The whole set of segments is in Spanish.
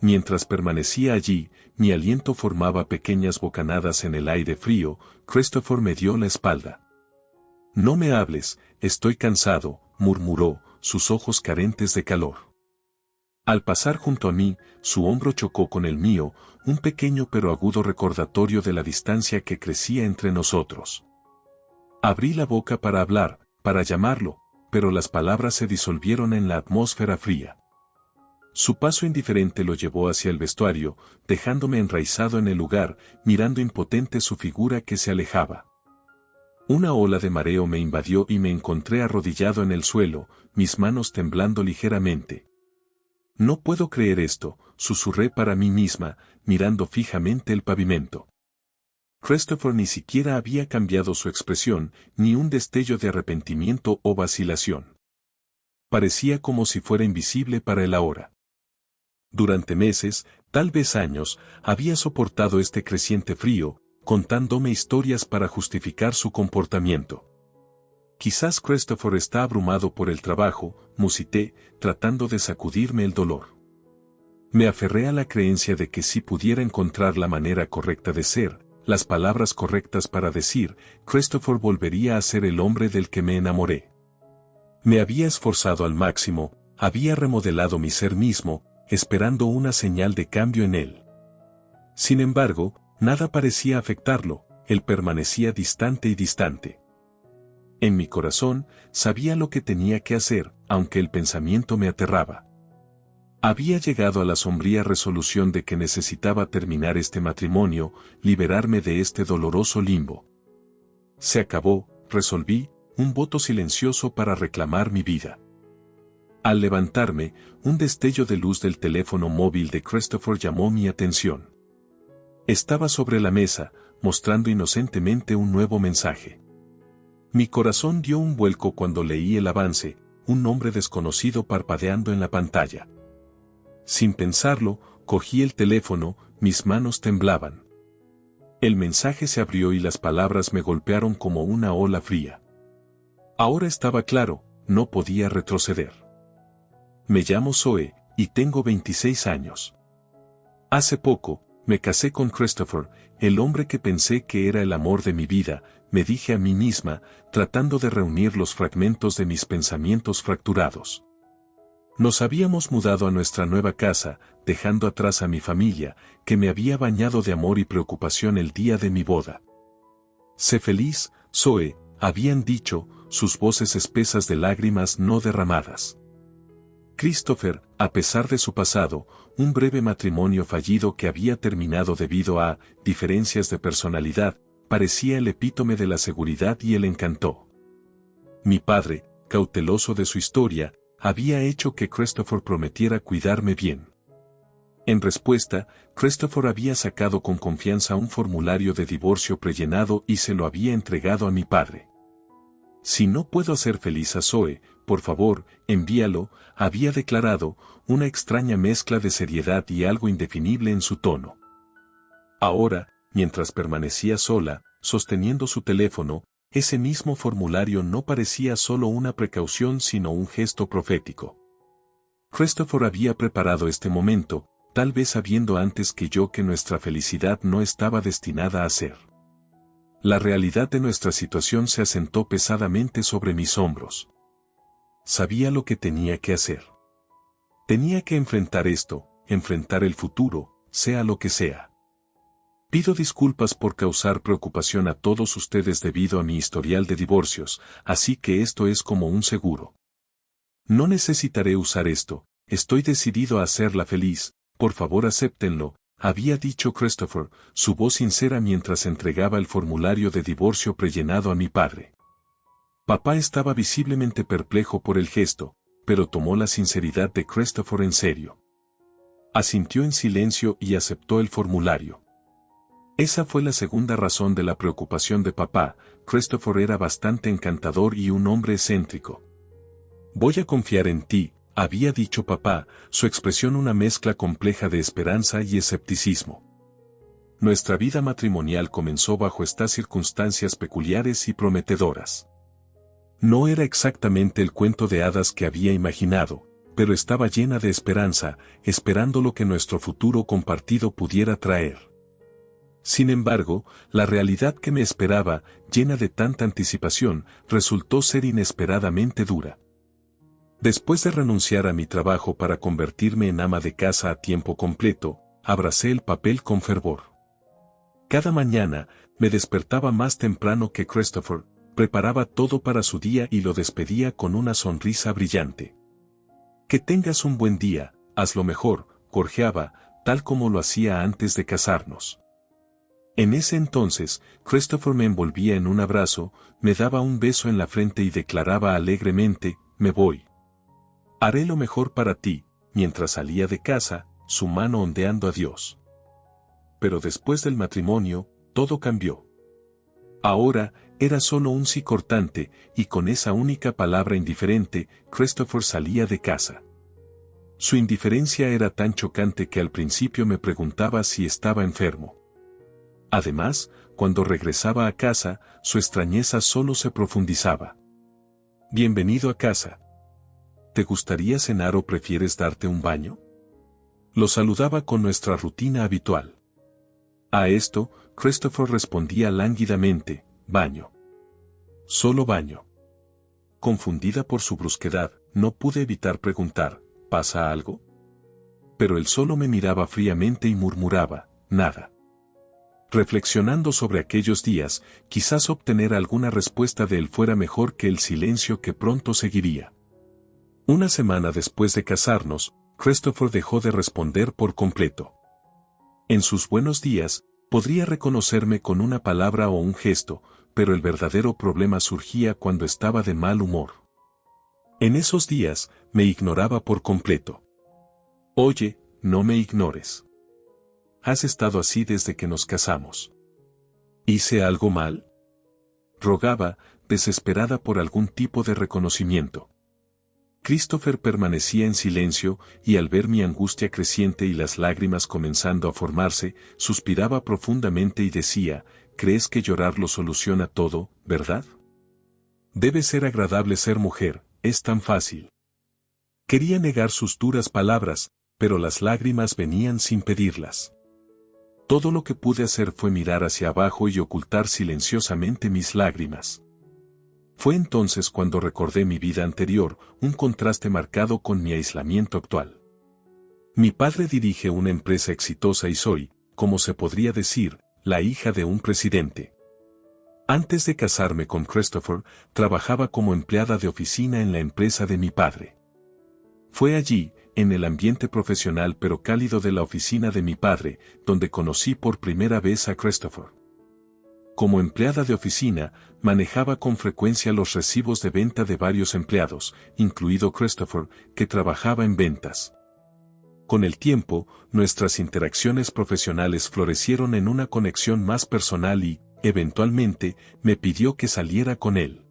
Mientras permanecía allí, mi aliento formaba pequeñas bocanadas en el aire frío. Christopher me dio la espalda. «No me hables, estoy cansado», murmuró, sus ojos carentes de calor. Al pasar junto a mí, su hombro chocó con el mío, un pequeño pero agudo recordatorio de la distancia que crecía entre nosotros. Abrí la boca para hablar, para llamarlo, pero las palabras se disolvieron en la atmósfera fría. Su paso indiferente lo llevó hacia el vestuario, dejándome enraizado en el lugar, mirando impotente su figura que se alejaba. Una ola de mareo me invadió y me encontré arrodillado en el suelo, mis manos temblando ligeramente. «No puedo creer esto», susurré para mí misma, mirando fijamente el pavimento. Christopher ni siquiera había cambiado su expresión, ni un destello de arrepentimiento o vacilación. Parecía como si fuera invisible para él ahora. Durante meses, tal vez años, había soportado este creciente frío, contándome historias para justificar su comportamiento. «Quizás Christopher está abrumado por el trabajo», musité, tratando de sacudirme el dolor. Me aferré a la creencia de que si pudiera encontrar la manera correcta de ser, las palabras correctas para decir, Christopher volvería a ser el hombre del que me enamoré. Me había esforzado al máximo, había remodelado mi ser mismo, esperando una señal de cambio en él. Sin embargo, nada parecía afectarlo, él permanecía distante y distante. En mi corazón, sabía lo que tenía que hacer, aunque el pensamiento me aterraba. Había llegado a la sombría resolución de que necesitaba terminar este matrimonio, liberarme de este doloroso limbo. Se acabó, resolví, un voto silencioso para reclamar mi vida. Al levantarme, un destello de luz del teléfono móvil de Christopher llamó mi atención. Estaba sobre la mesa, mostrando inocentemente un nuevo mensaje. Mi corazón dio un vuelco cuando leí el avance, un nombre desconocido parpadeando en la pantalla. Sin pensarlo, cogí el teléfono, mis manos temblaban. El mensaje se abrió y las palabras me golpearon como una ola fría. Ahora estaba claro, no podía retroceder. Me llamo Zoe, y tengo 26 años. Hace poco, me casé con Christopher, el hombre que pensé que era el amor de mi vida, me dije a mí misma, tratando de reunir los fragmentos de mis pensamientos fracturados. Nos habíamos mudado a nuestra nueva casa, dejando atrás a mi familia, que me había bañado de amor y preocupación el día de mi boda. «Sé feliz, Zoe», habían dicho, sus voces espesas de lágrimas no derramadas. Christopher, a pesar de su pasado, un breve matrimonio fallido que había terminado debido a diferencias de personalidad, parecía el epítome de la seguridad y el encanto. Mi padre, cauteloso de su historia, había hecho que Christopher prometiera cuidarme bien. En respuesta, Christopher había sacado con confianza un formulario de divorcio prellenado y se lo había entregado a mi padre. «Si no puedo hacer feliz a Zoe, por favor, envíalo», había declarado, una extraña mezcla de seriedad y algo indefinible en su tono. Ahora, mientras permanecía sola, sosteniendo su teléfono, ese mismo formulario no parecía solo una precaución sino un gesto profético. Christopher había preparado este momento, tal vez sabiendo antes que yo que nuestra felicidad no estaba destinada a ser. La realidad de nuestra situación se asentó pesadamente sobre mis hombros. Sabía lo que tenía que hacer. Tenía que enfrentar esto, enfrentar el futuro, sea lo que sea. Pido disculpas por causar preocupación a todos ustedes debido a mi historial de divorcios, así que esto es como un seguro. No necesitaré usar esto, estoy decidido a hacerla feliz, por favor acéptenlo, había dicho Christopher, su voz sincera mientras entregaba el formulario de divorcio prellenado a mi padre. Papá estaba visiblemente perplejo por el gesto, pero tomó la sinceridad de Christopher en serio. Asintió en silencio y aceptó el formulario. Esa fue la segunda razón de la preocupación de papá. Christopher era bastante encantador y un hombre excéntrico. «Voy a confiar en ti», había dicho papá, su expresión una mezcla compleja de esperanza y escepticismo. Nuestra vida matrimonial comenzó bajo estas circunstancias peculiares y prometedoras. No era exactamente el cuento de hadas que había imaginado, pero estaba llena de esperanza, esperando lo que nuestro futuro compartido pudiera traer. Sin embargo, la realidad que me esperaba, llena de tanta anticipación, resultó ser inesperadamente dura. Después de renunciar a mi trabajo para convertirme en ama de casa a tiempo completo, abracé el papel con fervor. Cada mañana, me despertaba más temprano que Christopher, preparaba todo para su día y lo despedía con una sonrisa brillante. Que tengas un buen día, hazlo mejor, gorjeaba, tal como lo hacía antes de casarnos. En ese entonces, Christopher me envolvía en un abrazo, me daba un beso en la frente y declaraba alegremente, me voy. Haré lo mejor para ti, mientras salía de casa, su mano ondeando a Dios. Pero después del matrimonio, todo cambió. Ahora, era solo un sí cortante, y con esa única palabra indiferente, Christopher salía de casa. Su indiferencia era tan chocante que al principio me preguntaba si estaba enfermo. Además, cuando regresaba a casa, su extrañeza solo se profundizaba. Bienvenido a casa. ¿Te gustaría cenar o prefieres darte un baño? Lo saludaba con nuestra rutina habitual. A esto, Christopher respondía lánguidamente, baño. Solo baño. Confundida por su brusquedad, no pude evitar preguntar, ¿pasa algo? Pero él solo me miraba fríamente y murmuraba, nada. Reflexionando sobre aquellos días, quizás obtener alguna respuesta de él fuera mejor que el silencio que pronto seguiría. Una semana después de casarnos, Christopher dejó de responder por completo. En sus buenos días, podría reconocerme con una palabra o un gesto, pero el verdadero problema surgía cuando estaba de mal humor. En esos días, me ignoraba por completo. Oye, no me ignores. Has estado así desde que nos casamos. ¿Hice algo mal? Rogaba, desesperada por algún tipo de reconocimiento. Christopher permanecía en silencio, y al ver mi angustia creciente y las lágrimas comenzando a formarse, suspiraba profundamente y decía, ¿crees que llorar lo soluciona todo, verdad? Debe ser agradable ser mujer, es tan fácil. Quería negar sus duras palabras, pero las lágrimas venían sin pedirlas. Todo lo que pude hacer fue mirar hacia abajo y ocultar silenciosamente mis lágrimas. Fue entonces cuando recordé mi vida anterior, un contraste marcado con mi aislamiento actual. Mi padre dirige una empresa exitosa y soy, como se podría decir, la hija de un presidente. Antes de casarme con Christopher, trabajaba como empleada de oficina en la empresa de mi padre. Fue allí, en el ambiente profesional pero cálido de la oficina de mi padre, donde conocí por primera vez a Christopher. Como empleada de oficina, manejaba con frecuencia los recibos de venta de varios empleados, incluido Christopher, que trabajaba en ventas. Con el tiempo, nuestras interacciones profesionales florecieron en una conexión más personal y, eventualmente, me pidió que saliera con él.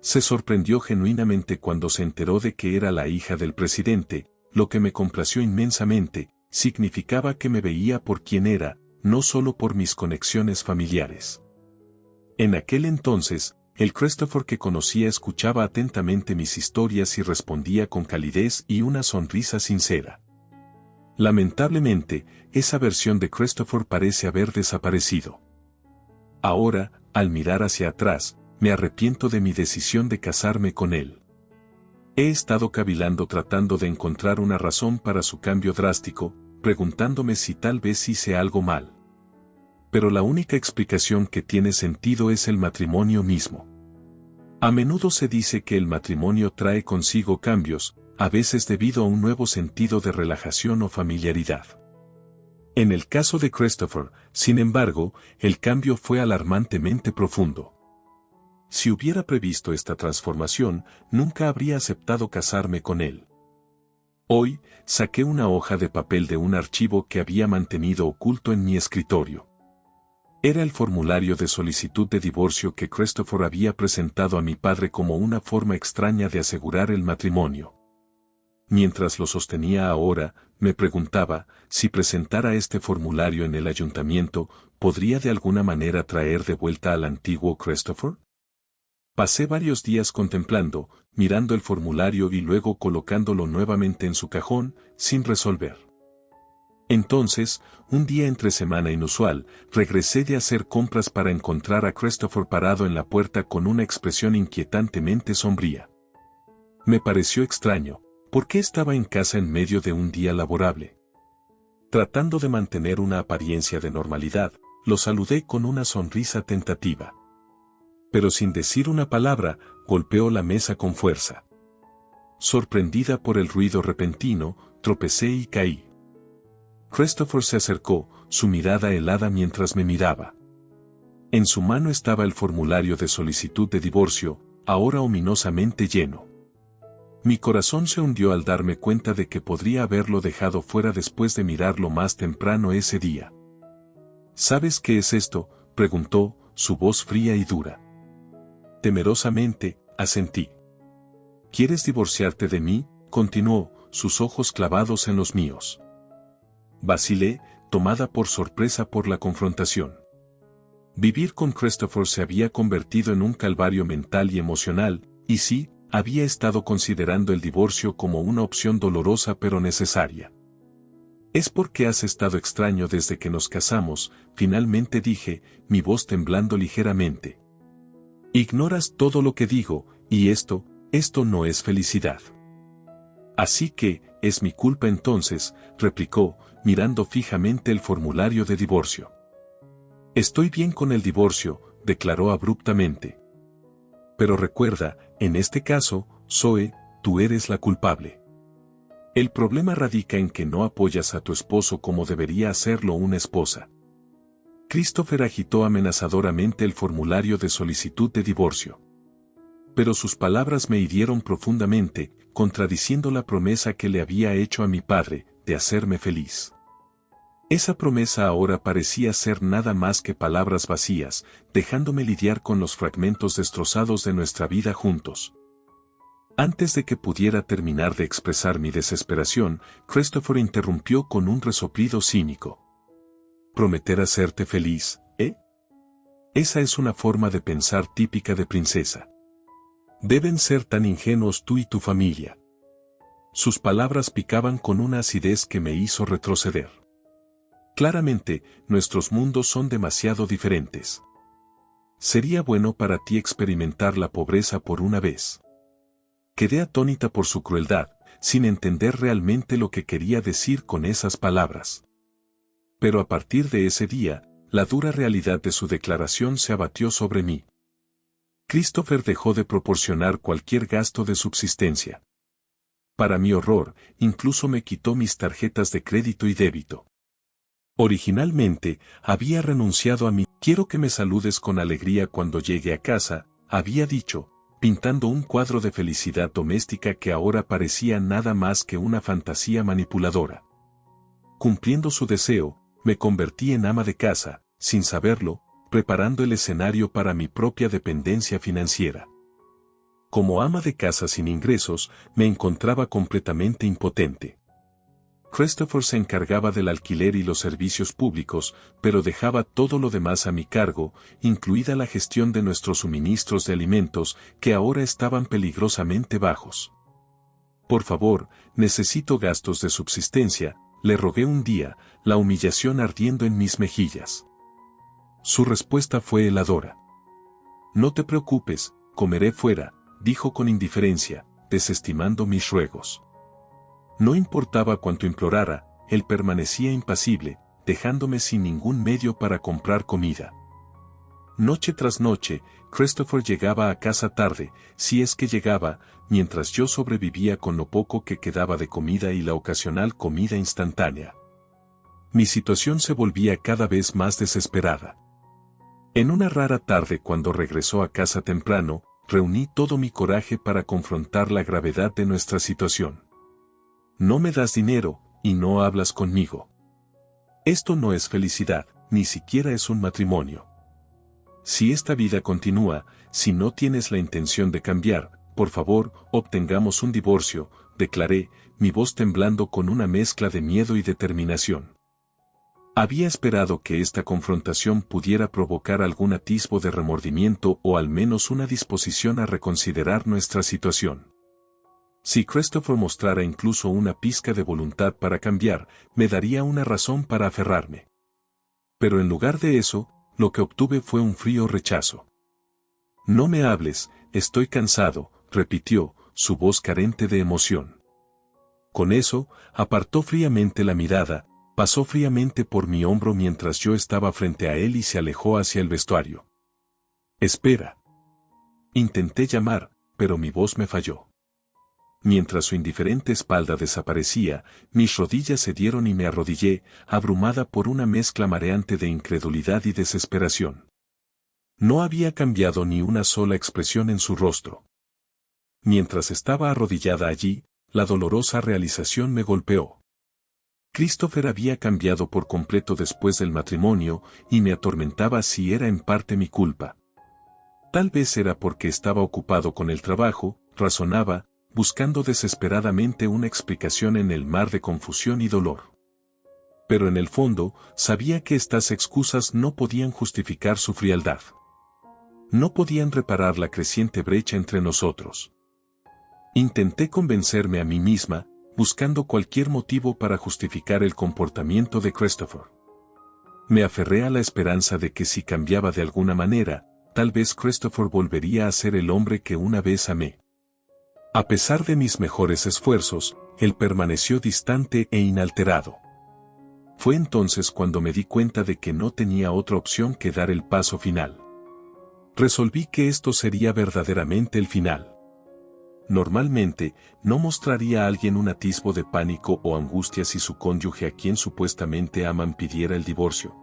Se sorprendió genuinamente cuando se enteró de que era la hija del presidente, lo que me complació inmensamente, significaba que me veía por quien era, no solo por mis conexiones familiares. En aquel entonces, el Christopher que conocía escuchaba atentamente mis historias y respondía con calidez y una sonrisa sincera. Lamentablemente, esa versión de Christopher parece haber desaparecido. Ahora, al mirar hacia atrás, me arrepiento de mi decisión de casarme con él. He estado cavilando tratando de encontrar una razón para su cambio drástico, preguntándome si tal vez hice algo mal. Pero la única explicación que tiene sentido es el matrimonio mismo. A menudo se dice que el matrimonio trae consigo cambios, a veces debido a un nuevo sentido de relajación o familiaridad. En el caso de Christopher, sin embargo, el cambio fue alarmantemente profundo. Si hubiera previsto esta transformación, nunca habría aceptado casarme con él. Hoy, saqué una hoja de papel de un archivo que había mantenido oculto en mi escritorio. Era el formulario de solicitud de divorcio que Christopher había presentado a mi padre como una forma extraña de asegurar el matrimonio. Mientras lo sostenía ahora, me preguntaba, si presentara este formulario en el ayuntamiento, ¿podría de alguna manera traer de vuelta al antiguo Christopher? Pasé varios días contemplando, mirando el formulario y luego colocándolo nuevamente en su cajón, sin resolver. Entonces, un día entre semana inusual, regresé de hacer compras para encontrar a Christopher parado en la puerta con una expresión inquietantemente sombría. Me pareció extraño, ¿por qué estaba en casa en medio de un día laborable? Tratando de mantener una apariencia de normalidad, lo saludé con una sonrisa tentativa. Pero sin decir una palabra, golpeó la mesa con fuerza. Sorprendida por el ruido repentino, tropecé y caí. Christopher se acercó, su mirada helada mientras me miraba. En su mano estaba el formulario de solicitud de divorcio, ahora ominosamente lleno. Mi corazón se hundió al darme cuenta de que podría haberlo dejado fuera después de mirarlo más temprano ese día. ¿Sabes qué es esto?, preguntó, su voz fría y dura. Temerosamente, asentí. ¿Quieres divorciarte de mí?, continuó, sus ojos clavados en los míos. Vacilé, tomada por sorpresa por la confrontación. Vivir con Christopher se había convertido en un calvario mental y emocional, y sí, había estado considerando el divorcio como una opción dolorosa pero necesaria. «Es porque has estado extraño desde que nos casamos», finalmente dije, mi voz temblando ligeramente. «Ignoras todo lo que digo, y esto no es felicidad». «Así que, es mi culpa entonces», replicó, mirando fijamente el formulario de divorcio. «Estoy bien con el divorcio», declaró abruptamente. «Pero recuerda, en este caso, Zoe, tú eres la culpable. El problema radica en que no apoyas a tu esposo como debería hacerlo una esposa». Christopher agitó amenazadoramente el formulario de solicitud de divorcio. Pero sus palabras me hirieron profundamente, contradiciendo la promesa que le había hecho a mi padre, de hacerme feliz. Esa promesa ahora parecía ser nada más que palabras vacías, dejándome lidiar con los fragmentos destrozados de nuestra vida juntos. Antes de que pudiera terminar de expresar mi desesperación, Christopher interrumpió con un resoplido cínico. «¿Prometer hacerte feliz, eh? Esa es una forma de pensar típica de princesa. Deben ser tan ingenuos tú y tu familia». Sus palabras picaban con una acidez que me hizo retroceder. Claramente, nuestros mundos son demasiado diferentes. Sería bueno para ti experimentar la pobreza por una vez. Quedé atónita por su crueldad, sin entender realmente lo que quería decir con esas palabras. Pero a partir de ese día, la dura realidad de su declaración se abatió sobre mí. Christopher dejó de proporcionar cualquier gasto de subsistencia. Para mi horror, incluso me quitó mis tarjetas de crédito y débito. Originalmente, había renunciado a mí. «Quiero que me saludes con alegría cuando llegue a casa», había dicho, pintando un cuadro de felicidad doméstica que ahora parecía nada más que una fantasía manipuladora. Cumpliendo su deseo, me convertí en ama de casa, sin saberlo, preparando el escenario para mi propia dependencia financiera. Como ama de casa sin ingresos, me encontraba completamente impotente. Christopher se encargaba del alquiler y los servicios públicos, pero dejaba todo lo demás a mi cargo, incluida la gestión de nuestros suministros de alimentos, que ahora estaban peligrosamente bajos. «Por favor, necesito gastos de subsistencia», le rogué un día, la humillación ardiendo en mis mejillas. Su respuesta fue heladora. «No te preocupes, comeré fuera», dijo con indiferencia, desestimando mis ruegos. No importaba cuánto implorara, él permanecía impasible, dejándome sin ningún medio para comprar comida. Noche tras noche, Christopher llegaba a casa tarde, si es que llegaba, mientras yo sobrevivía con lo poco que quedaba de comida y la ocasional comida instantánea. Mi situación se volvía cada vez más desesperada. En una rara tarde cuando regresó a casa temprano, reuní todo mi coraje para confrontar la gravedad de nuestra situación. «No me das dinero, y no hablas conmigo. Esto no es felicidad, ni siquiera es un matrimonio. Si esta vida continúa, si no tienes la intención de cambiar, por favor, obtengamos un divorcio», declaré, mi voz temblando con una mezcla de miedo y determinación. Había esperado que esta confrontación pudiera provocar algún atisbo de remordimiento o al menos una disposición a reconsiderar nuestra situación. Si Christopher mostrara incluso una pizca de voluntad para cambiar, me daría una razón para aferrarme. Pero en lugar de eso, lo que obtuve fue un frío rechazo. «No me hables, estoy cansado», repitió, su voz carente de emoción. Con eso, apartó fríamente la mirada, pasó fríamente por mi hombro mientras yo estaba frente a él y se alejó hacia el vestuario. «Espera». Intenté llamar, pero mi voz me falló. Mientras su indiferente espalda desaparecía, mis rodillas cedieron y me arrodillé, abrumada por una mezcla mareante de incredulidad y desesperación. No había cambiado ni una sola expresión en su rostro. Mientras estaba arrodillada allí, la dolorosa realización me golpeó. Christopher había cambiado por completo después del matrimonio y me atormentaba si era en parte mi culpa. Tal vez era porque estaba ocupado con el trabajo, razonaba, buscando desesperadamente una explicación en el mar de confusión y dolor. Pero en el fondo, sabía que estas excusas no podían justificar su frialdad. No podían reparar la creciente brecha entre nosotros. Intenté convencerme a mí misma, buscando cualquier motivo para justificar el comportamiento de Christopher. Me aferré a la esperanza de que si cambiaba de alguna manera, tal vez Christopher volvería a ser el hombre que una vez amé. A pesar de mis mejores esfuerzos, él permaneció distante e inalterado. Fue entonces cuando me di cuenta de que no tenía otra opción que dar el paso final. Resolví que esto sería verdaderamente el final. Normalmente, no mostraría a alguien un atisbo de pánico o angustia si su cónyuge a quien supuestamente aman pidiera el divorcio.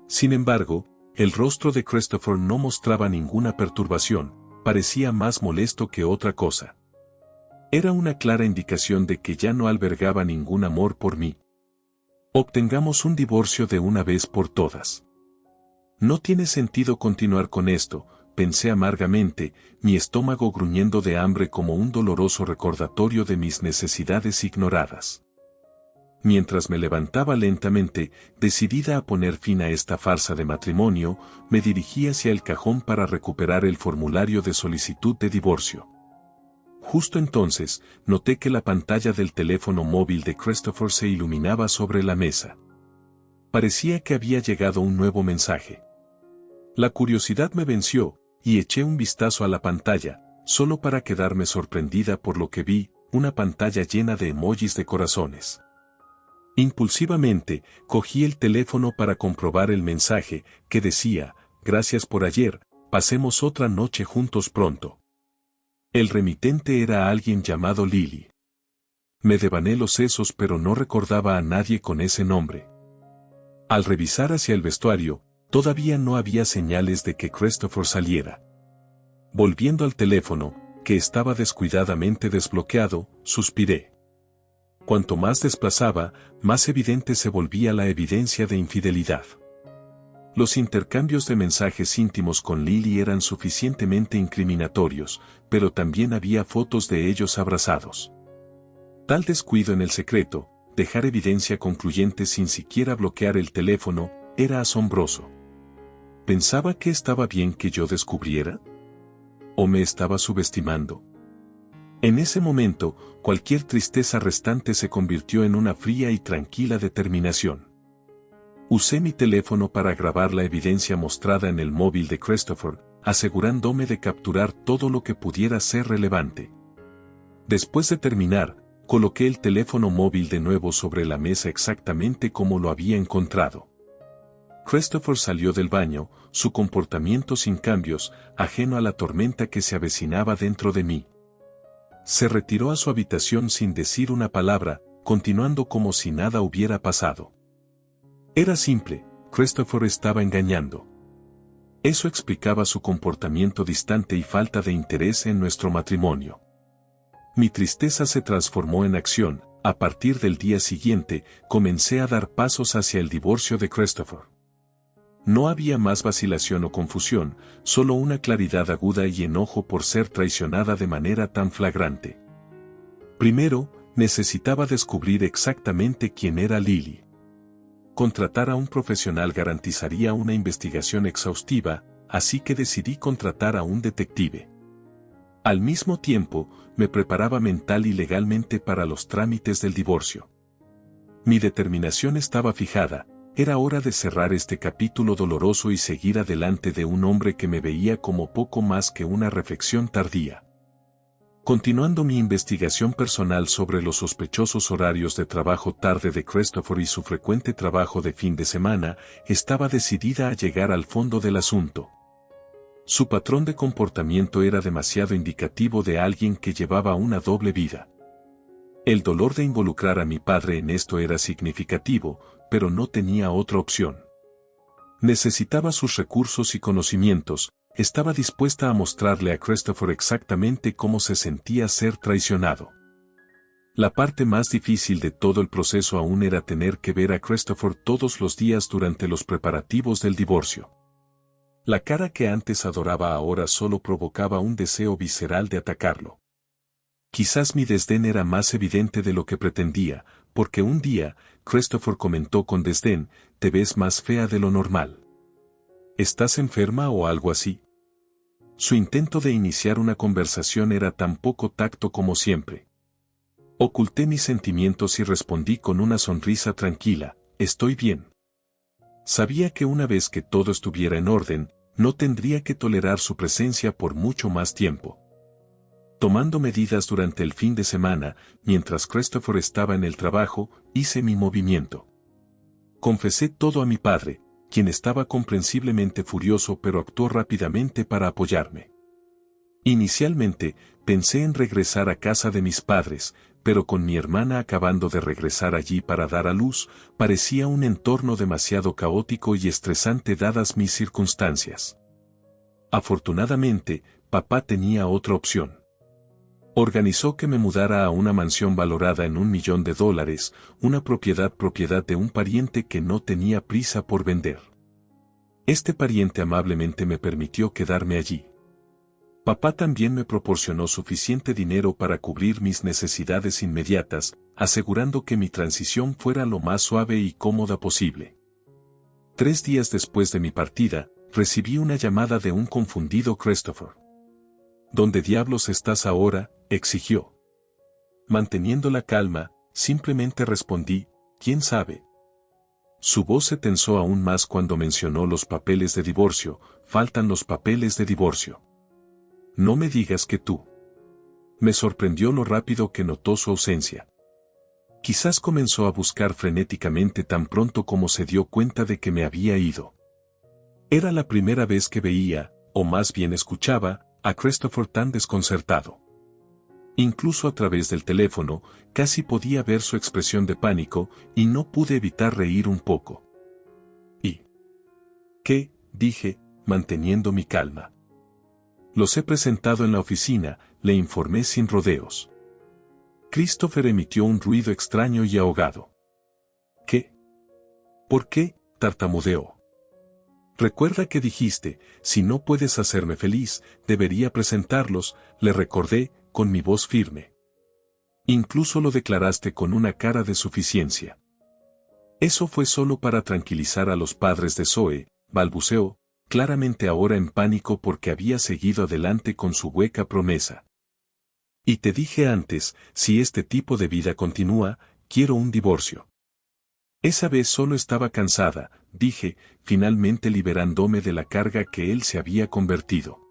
Sin embargo, el rostro de Christopher no mostraba ninguna perturbación, parecía más molesto que otra cosa. Era una clara indicación de que ya no albergaba ningún amor por mí. Obtengamos un divorcio de una vez por todas. No tiene sentido continuar con esto, pensé amargamente, mi estómago gruñendo de hambre como un doloroso recordatorio de mis necesidades ignoradas. Mientras me levantaba lentamente, decidida a poner fin a esta farsa de matrimonio, me dirigí hacia el cajón para recuperar el formulario de solicitud de divorcio. Justo entonces, noté que la pantalla del teléfono móvil de Christopher se iluminaba sobre la mesa. Parecía que había llegado un nuevo mensaje. La curiosidad me venció, y eché un vistazo a la pantalla, solo para quedarme sorprendida por lo que vi, una pantalla llena de emojis de corazones. Impulsivamente, cogí el teléfono para comprobar el mensaje, que decía, «Gracias por ayer, pasemos otra noche juntos pronto». El remitente era alguien llamado Lily. Me devané los sesos pero no recordaba a nadie con ese nombre. Al revisar hacia el vestuario, todavía no había señales de que Christopher saliera. Volviendo al teléfono, que estaba descuidadamente desbloqueado, suspiré. Cuanto más desplazaba, más evidente se volvía la evidencia de infidelidad. Los intercambios de mensajes íntimos con Lily eran suficientemente incriminatorios, pero también había fotos de ellos abrazados. Tal descuido en el secreto, dejar evidencia concluyente sin siquiera bloquear el teléfono, era asombroso. ¿Pensaba que estaba bien que yo descubriera? ¿O me estaba subestimando? En ese momento, cualquier tristeza restante se convirtió en una fría y tranquila determinación. Usé mi teléfono para grabar la evidencia mostrada en el móvil de Christopher, asegurándome de capturar todo lo que pudiera ser relevante. Después de terminar, coloqué el teléfono móvil de nuevo sobre la mesa exactamente como lo había encontrado. Christopher salió del baño, su comportamiento sin cambios, ajeno a la tormenta que se avecinaba dentro de mí. Se retiró a su habitación sin decir una palabra, continuando como si nada hubiera pasado. Era simple, Christopher estaba engañando. Eso explicaba su comportamiento distante y falta de interés en nuestro matrimonio. Mi tristeza se transformó en acción, a partir del día siguiente, comencé a dar pasos hacia el divorcio de Christopher. No había más vacilación o confusión, solo una claridad aguda y enojo por ser traicionada de manera tan flagrante. Primero, necesitaba descubrir exactamente quién era Lily. Contratar a un profesional garantizaría una investigación exhaustiva, así que decidí contratar a un detective. Al mismo tiempo, me preparaba mental y legalmente para los trámites del divorcio. Mi determinación estaba fijada, era hora de cerrar este capítulo doloroso y seguir adelante de un hombre que me veía como poco más que una reflexión tardía. Continuando mi investigación personal sobre los sospechosos horarios de trabajo tarde de Christopher y su frecuente trabajo de fin de semana, estaba decidida a llegar al fondo del asunto. Su patrón de comportamiento era demasiado indicativo de alguien que llevaba una doble vida. El dolor de involucrar a mi padre en esto era significativo, pero no tenía otra opción. Necesitaba sus recursos y conocimientos. Estaba dispuesta a mostrarle a Christopher exactamente cómo se sentía ser traicionado. La parte más difícil de todo el proceso aún era tener que ver a Christopher todos los días durante los preparativos del divorcio. La cara que antes adoraba ahora solo provocaba un deseo visceral de atacarlo. Quizás mi desdén era más evidente de lo que pretendía, porque un día, Christopher comentó con desdén, «Te ves más fea de lo normal. ¿Estás enferma o algo así?» Su intento de iniciar una conversación era tan poco tacto como siempre. Oculté mis sentimientos y respondí con una sonrisa tranquila, «Estoy bien». Sabía que una vez que todo estuviera en orden, no tendría que tolerar su presencia por mucho más tiempo. Tomando medidas durante el fin de semana, mientras Christopher estaba en el trabajo, hice mi movimiento. Confesé todo a mi padre, quien estaba comprensiblemente furioso pero actuó rápidamente para apoyarme. Inicialmente, pensé en regresar a casa de mis padres, pero con mi hermana acabando de regresar allí para dar a luz, parecía un entorno demasiado caótico y estresante dadas mis circunstancias. Afortunadamente, papá tenía otra opción. Organizó que me mudara a una mansión valorada en $1 millón, una propiedad de un pariente que no tenía prisa por vender. Este pariente amablemente me permitió quedarme allí. Papá también me proporcionó suficiente dinero para cubrir mis necesidades inmediatas, asegurando que mi transición fuera lo más suave y cómoda posible. 3 días después de mi partida, recibí una llamada de un confundido Christopher. ¿Dónde diablos estás ahora?, exigió. Manteniendo la calma, simplemente respondí, ¿quién sabe? Su voz se tensó aún más cuando mencionó los papeles de divorcio, faltan los papeles de divorcio. No me digas que tú. Me sorprendió lo rápido que notó su ausencia. Quizás comenzó a buscar frenéticamente tan pronto como se dio cuenta de que me había ido. Era la primera vez que veía, o más bien escuchaba, a Christopher tan desconcertado. Incluso a través del teléfono, casi podía ver su expresión de pánico, y no pude evitar reír un poco. ¿Y qué?, dije, manteniendo mi calma. Los he presentado en la oficina, le informé sin rodeos. Christopher emitió un ruido extraño y ahogado. ¿Qué? ¿Por qué?, tartamudeó. Recuerda que dijiste, si no puedes hacerme feliz, debería presentarlos, le recordé, con mi voz firme. Incluso lo declaraste con una cara de suficiencia. Eso fue solo para tranquilizar a los padres de Zoe, balbuceó, claramente ahora en pánico porque había seguido adelante con su hueca promesa. Y te dije antes, si este tipo de vida continúa, quiero un divorcio. Esa vez solo estaba cansada, dije, finalmente liberándome de la carga que él se había convertido.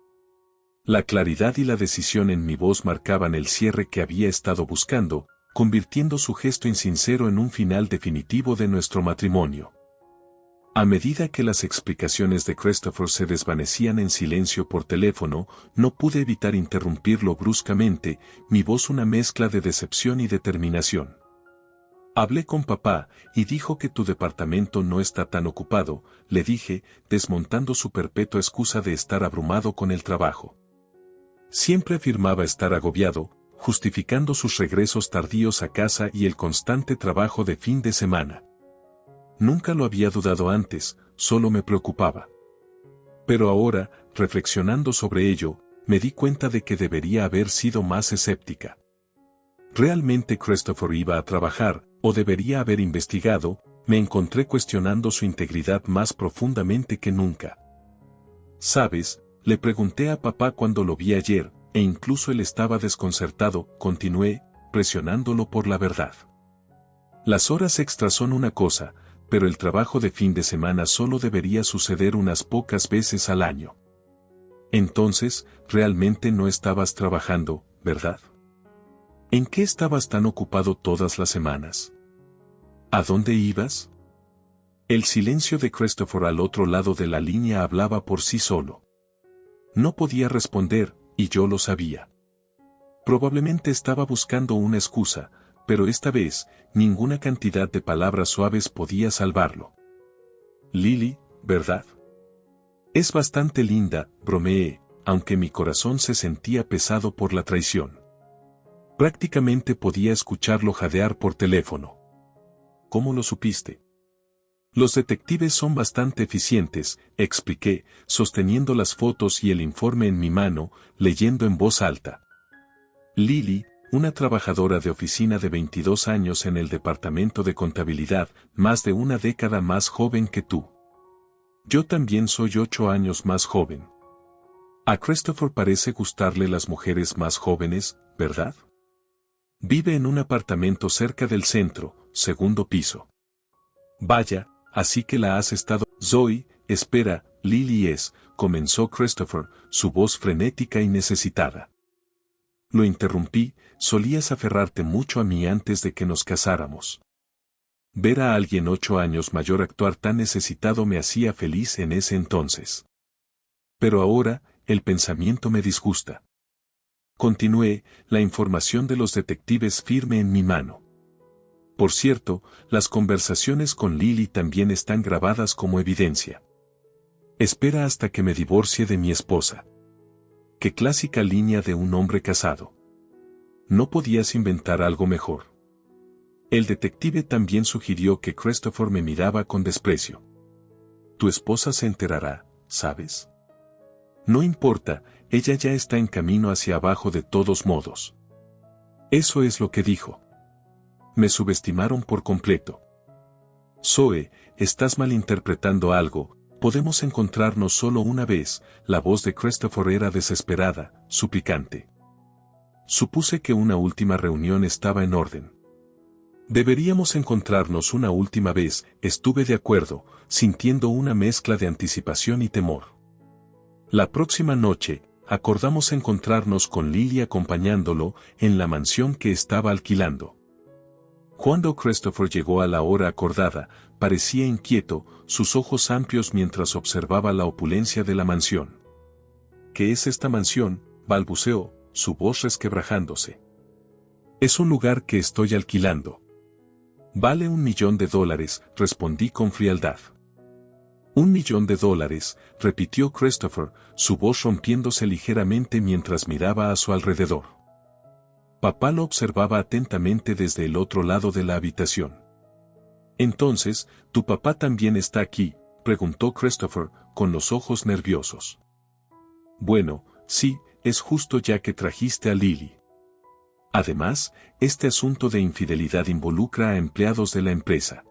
La claridad y la decisión en mi voz marcaban el cierre que había estado buscando, convirtiendo su gesto insincero en un final definitivo de nuestro matrimonio. A medida que las explicaciones de Christopher se desvanecían en silencio por teléfono, no pude evitar interrumpirlo bruscamente, mi voz una mezcla de decepción y determinación. Hablé con papá, y dijo que tu departamento no está tan ocupado, le dije, desmontando su perpetua excusa de estar abrumado con el trabajo. Siempre afirmaba estar agobiado, justificando sus regresos tardíos a casa y el constante trabajo de fin de semana. Nunca lo había dudado antes, solo me preocupaba. Pero ahora, reflexionando sobre ello, me di cuenta de que debería haber sido más escéptica. ¿Realmente Christopher iba a trabajar, o debería haber investigado, Me encontré cuestionando su integridad más profundamente que nunca. ¿Sabes? Le pregunté a papá cuando lo vi ayer, e incluso él estaba desconcertado, continué, presionándolo por la verdad. Las horas extras son una cosa, pero el trabajo de fin de semana solo debería suceder unas pocas veces al año. Entonces, realmente no estabas trabajando, ¿verdad? ¿En qué estabas tan ocupado todas las semanas? ¿A dónde ibas? El silencio de Christopher al otro lado de la línea hablaba por sí solo. No podía responder, y yo lo sabía. Probablemente estaba buscando una excusa, pero esta vez, ninguna cantidad de palabras suaves podía salvarlo. Lily, ¿verdad? Es bastante linda, bromeé, aunque mi corazón se sentía pesado por la traición. Prácticamente podía escucharlo jadear por teléfono. ¿Cómo lo supiste? Los detectives son bastante eficientes, expliqué, sosteniendo las fotos y el informe en mi mano, leyendo en voz alta. Lily, una trabajadora de oficina de 22 años en el departamento de contabilidad, más de una década más joven que tú. Yo también soy 8 años más joven. A Christopher parece gustarle las mujeres más jóvenes, ¿verdad? Vive en un apartamento cerca del centro, segundo piso. Vaya, así que la has estado... Zoe, espera, Lily comenzó Christopher, su voz frenética y necesitada. Lo interrumpí, solías aferrarte mucho a mí antes de que nos casáramos. Ver a alguien 8 años mayor actuar tan necesitado me hacía feliz en ese entonces. Pero ahora, el pensamiento me disgusta. Continué, la información de los detectives firme en mi mano. Por cierto, las conversaciones con Lily también están grabadas como evidencia. Espera hasta que me divorcie de mi esposa. Qué clásica línea de un hombre casado. ¿No podías inventar algo mejor? El detective también sugirió que Christopher me miraba con desprecio. Tu esposa se enterará, ¿sabes? No importa, ella ya está en camino hacia abajo de todos modos. Eso es lo que dijo. Me subestimaron por completo. Zoe, estás malinterpretando algo, podemos encontrarnos solo una vez. La voz de Christopher era desesperada, suplicante. Supuse que una última reunión estaba en orden. Deberíamos encontrarnos una última vez, estuve de acuerdo, sintiendo una mezcla de anticipación y temor. La próxima noche, acordamos encontrarnos con Lily acompañándolo en la mansión que estaba alquilando. Cuando Christopher llegó a la hora acordada, parecía inquieto, sus ojos amplios mientras observaba la opulencia de la mansión. ¿Qué es esta mansión?, balbuceó, su voz resquebrajándose. Es un lugar que estoy alquilando. Vale $1 millón, respondí con frialdad. $1 millón, repitió Christopher, su voz rompiéndose ligeramente mientras miraba a su alrededor. Papá lo observaba atentamente desde el otro lado de la habitación. Entonces, ¿tu papá también está aquí?, preguntó Christopher, con los ojos nerviosos. Bueno, sí, es justo ya que trajiste a Lily. Además, este asunto de infidelidad involucra a empleados de la empresa.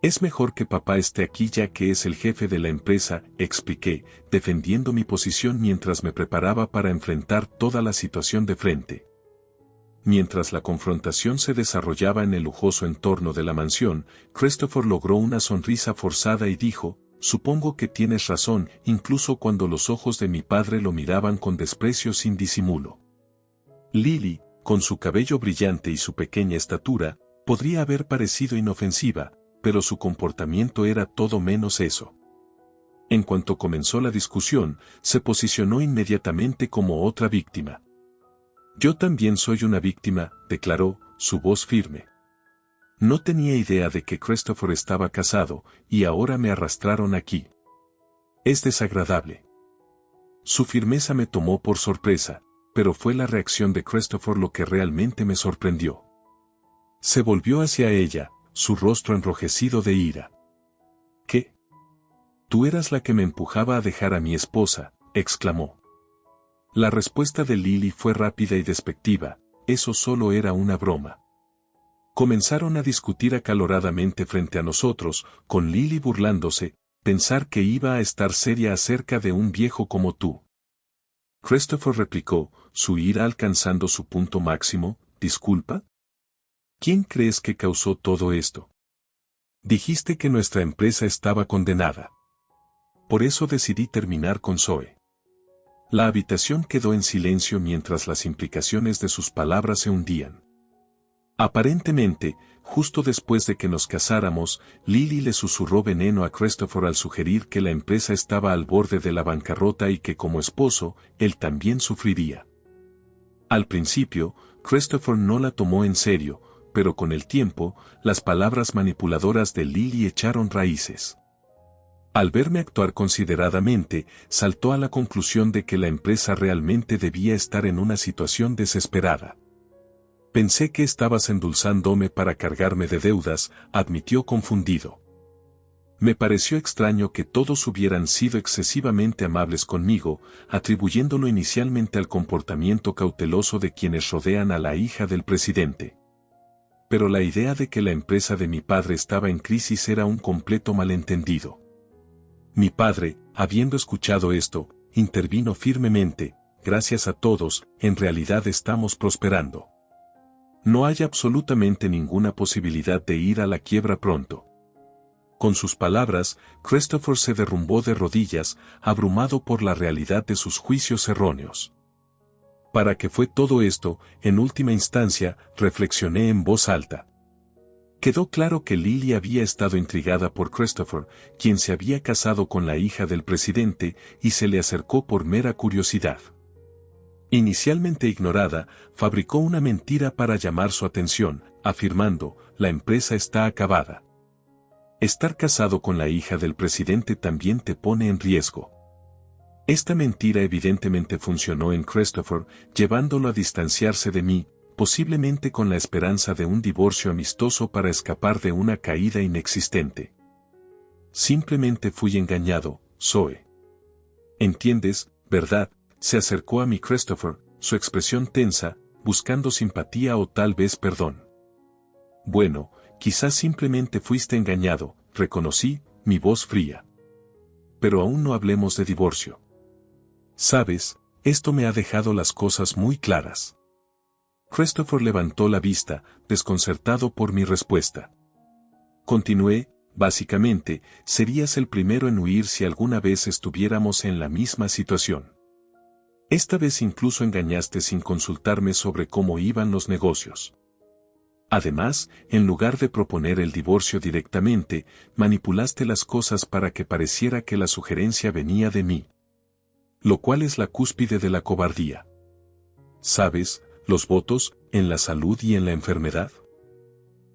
Es mejor que papá esté aquí ya que es el jefe de la empresa, expliqué, defendiendo mi posición mientras me preparaba para enfrentar toda la situación de frente. Mientras la confrontación se desarrollaba en el lujoso entorno de la mansión, Christopher logró una sonrisa forzada y dijo, supongo que tienes razón, incluso cuando los ojos de mi padre lo miraban con desprecio sin disimulo. Lily, con su cabello brillante y su pequeña estatura, podría haber parecido inofensiva, pero su comportamiento era todo menos eso. En cuanto comenzó la discusión, se posicionó inmediatamente como otra víctima. Yo también soy una víctima, declaró, su voz firme. No tenía idea de que Christopher estaba casado, y ahora me arrastraron aquí. Es desagradable. Su firmeza me tomó por sorpresa, pero fue la reacción de Christopher lo que realmente me sorprendió. Se volvió hacia ella, su rostro enrojecido de ira. ¿Qué? Tú eras la que me empujaba a dejar a mi esposa, exclamó. La respuesta de Lily fue rápida y despectiva, eso solo era una broma. Comenzaron a discutir acaloradamente frente a nosotros, con Lily burlándose, pensar que iba a estar seria acerca de un viejo como tú. Christopher replicó, su ira alcanzando su punto máximo, ¿disculpa? ¿Quién crees que causó todo esto? Dijiste que nuestra empresa estaba condenada. Por eso decidí terminar con Zoe. La habitación quedó en silencio mientras las implicaciones de sus palabras se hundían. Aparentemente, justo después de que nos casáramos, Lily le susurró veneno a Christopher al sugerir que la empresa estaba al borde de la bancarrota y que como esposo, él también sufriría. Al principio, Christopher no la tomó en serio, pero con el tiempo, las palabras manipuladoras de Lily echaron raíces. Al verme actuar consideradamente, saltó a la conclusión de que la empresa realmente debía estar en una situación desesperada. Pensé que estabas endulzándome para cargarme de deudas, admitió confundido. Me pareció extraño que todos hubieran sido excesivamente amables conmigo, atribuyéndolo inicialmente al comportamiento cauteloso de quienes rodean a la hija del presidente. Pero la idea de que la empresa de mi padre estaba en crisis era un completo malentendido. Mi padre, habiendo escuchado esto, intervino firmemente, gracias a todos, en realidad estamos prosperando. No hay absolutamente ninguna posibilidad de ir a la quiebra pronto. Con sus palabras, Christopher se derrumbó de rodillas, abrumado por la realidad de sus juicios erróneos. ¿Para qué fue todo esto? En última instancia, reflexioné en voz alta. Quedó claro que Lily había estado intrigada por Christopher, quien se había casado con la hija del presidente, y se le acercó por mera curiosidad. Inicialmente ignorada, fabricó una mentira para llamar su atención, afirmando, la empresa está acabada. Estar casado con la hija del presidente también te pone en riesgo. Esta mentira evidentemente funcionó en Christopher, llevándolo a distanciarse de mí, posiblemente con la esperanza de un divorcio amistoso para escapar de una caída inexistente. Simplemente fui engañado, Zoe. ¿Entiendes, verdad? Se acercó a mí Christopher, su expresión tensa, buscando simpatía o tal vez perdón. Bueno, quizás simplemente fuiste engañado, reconocí, mi voz fría. Pero aún no hablemos de divorcio. Sabes, esto me ha dejado las cosas muy claras. Christopher levantó la vista, desconcertado por mi respuesta. Continué, básicamente, serías el primero en huir si alguna vez estuviéramos en la misma situación. Esta vez incluso engañaste sin consultarme sobre cómo iban los negocios. Además, en lugar de proponer el divorcio directamente, manipulaste las cosas para que pareciera que la sugerencia venía de mí. Lo cual es la cúspide de la cobardía. ¿Sabes, los votos, en la salud y en la enfermedad?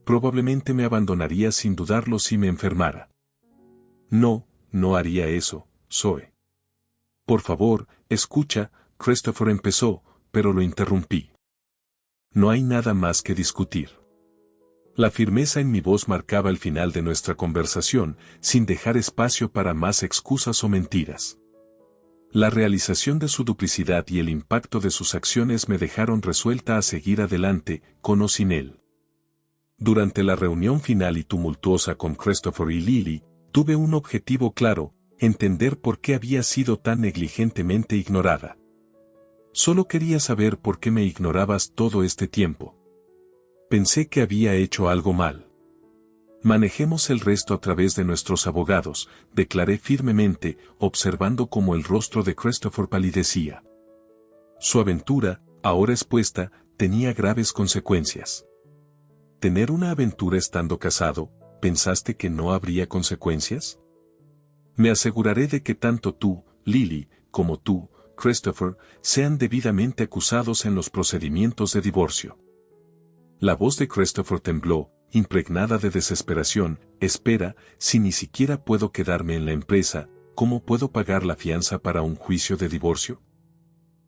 Probablemente me abandonarías sin dudarlo si me enfermara. No, no haría eso, Zoe. Por favor, escucha, Christopher empezó, pero lo interrumpí. No hay nada más que discutir. La firmeza en mi voz marcaba el final de nuestra conversación, sin dejar espacio para más excusas o mentiras. La realización de su duplicidad y el impacto de sus acciones me dejaron resuelta a seguir adelante, con o sin él. Durante la reunión final y tumultuosa con Christopher y Lily, tuve un objetivo claro, entender por qué había sido tan negligentemente ignorada. Solo quería saber por qué me ignorabas todo este tiempo. Pensé que había hecho algo mal. Manejemos el resto a través de nuestros abogados, declaré firmemente, observando cómo el rostro de Christopher palidecía. Su aventura, ahora expuesta, tenía graves consecuencias. ¿Tener una aventura estando casado, pensaste que no habría consecuencias? Me aseguraré de que tanto tú, Lily, como tú, Christopher, sean debidamente acusados en los procedimientos de divorcio. La voz de Christopher tembló, impregnada de desesperación. Espera, si ni siquiera puedo quedarme en la empresa, ¿cómo puedo pagar la fianza para un juicio de divorcio?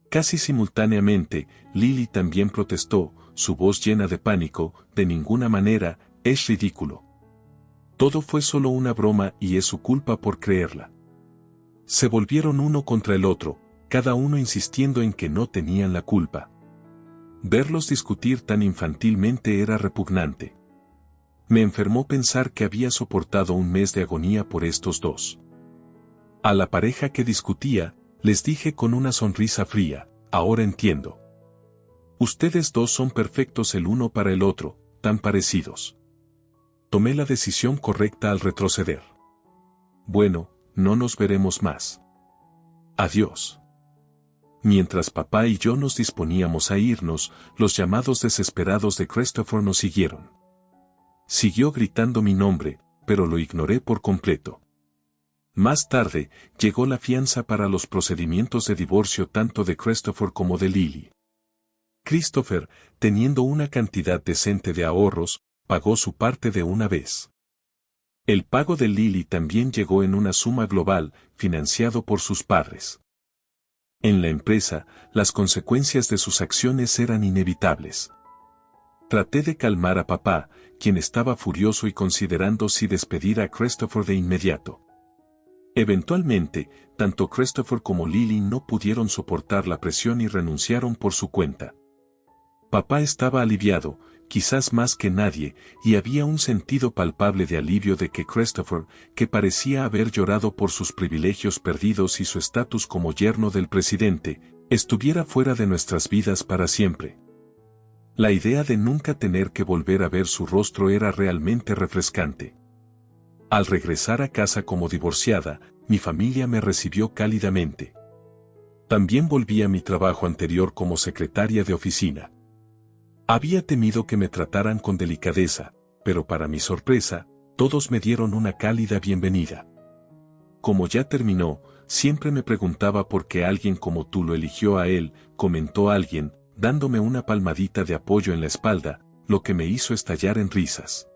Casi simultáneamente, Lily también protestó, su voz llena de pánico. De ninguna manera, es ridículo. Todo fue solo una broma y es su culpa por creerla. Se volvieron uno contra el otro, cada uno insistiendo en que no tenían la culpa. Verlos discutir tan infantilmente era repugnante. Me enfermó pensar que había soportado un mes de agonía por estos dos. A la pareja que discutía, les dije con una sonrisa fría, ahora entiendo. Ustedes dos son perfectos el uno para el otro, tan parecidos. Tomé la decisión correcta al retroceder. Bueno, no nos veremos más. Adiós. Mientras papá y yo nos disponíamos a irnos, los llamados desesperados de Christopher nos siguieron. Siguió gritando mi nombre, pero lo ignoré por completo. Más tarde, llegó la fianza para los procedimientos de divorcio tanto de Christopher como de Lily. Christopher, teniendo una cantidad decente de ahorros, pagó su parte de una vez. El pago de Lily también llegó en una suma global, financiado por sus padres. En la empresa, las consecuencias de sus acciones eran inevitables. Traté de calmar a papá, quien estaba furioso y considerando si despedir a Christopher de inmediato. Eventualmente, tanto Christopher como Lily no pudieron soportar la presión y renunciaron por su cuenta. Papá estaba aliviado, quizás más que nadie, y había un sentido palpable de alivio de que Christopher, que parecía haber llorado por sus privilegios perdidos y su estatus como yerno del presidente, estuviera fuera de nuestras vidas para siempre. La idea de nunca tener que volver a ver su rostro era realmente refrescante. Al regresar a casa como divorciada, mi familia me recibió cálidamente. También volví a mi trabajo anterior como secretaria de oficina. Había temido que me trataran con delicadeza, pero para mi sorpresa, todos me dieron una cálida bienvenida. Como ya terminó, siempre me preguntaba por qué alguien como tú lo eligió a él, comentó alguien, dándome una palmadita de apoyo en la espalda, lo que me hizo estallar en risas.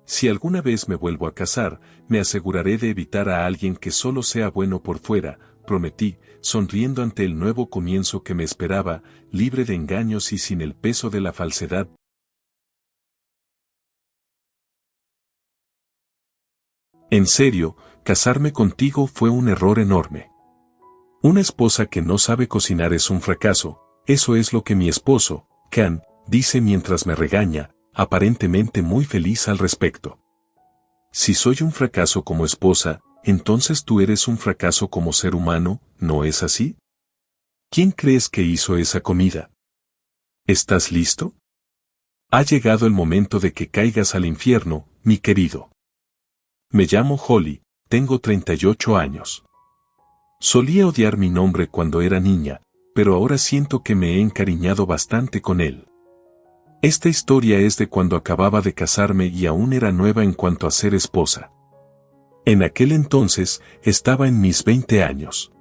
Si alguna vez me vuelvo a casar, me aseguraré de evitar a alguien que solo sea bueno por fuera, prometí, sonriendo ante el nuevo comienzo que me esperaba, libre de engaños y sin el peso de la falsedad. En serio, casarme contigo fue un error enorme. Una esposa que no sabe cocinar es un fracaso, eso es lo que mi esposo, Can, dice mientras me regaña, aparentemente muy feliz al respecto. Si soy un fracaso como esposa, entonces tú eres un fracaso como ser humano, ¿no es así? ¿Quién crees que hizo esa comida? ¿Estás listo? Ha llegado el momento de que caigas al infierno, mi querido. Me llamo Holly, tengo 38 años. Solía odiar mi nombre cuando era niña, pero ahora siento que me he encariñado bastante con él. Esta historia es de cuando acababa de casarme y aún era nueva en cuanto a ser esposa. En aquel entonces, estaba en mis 20 años.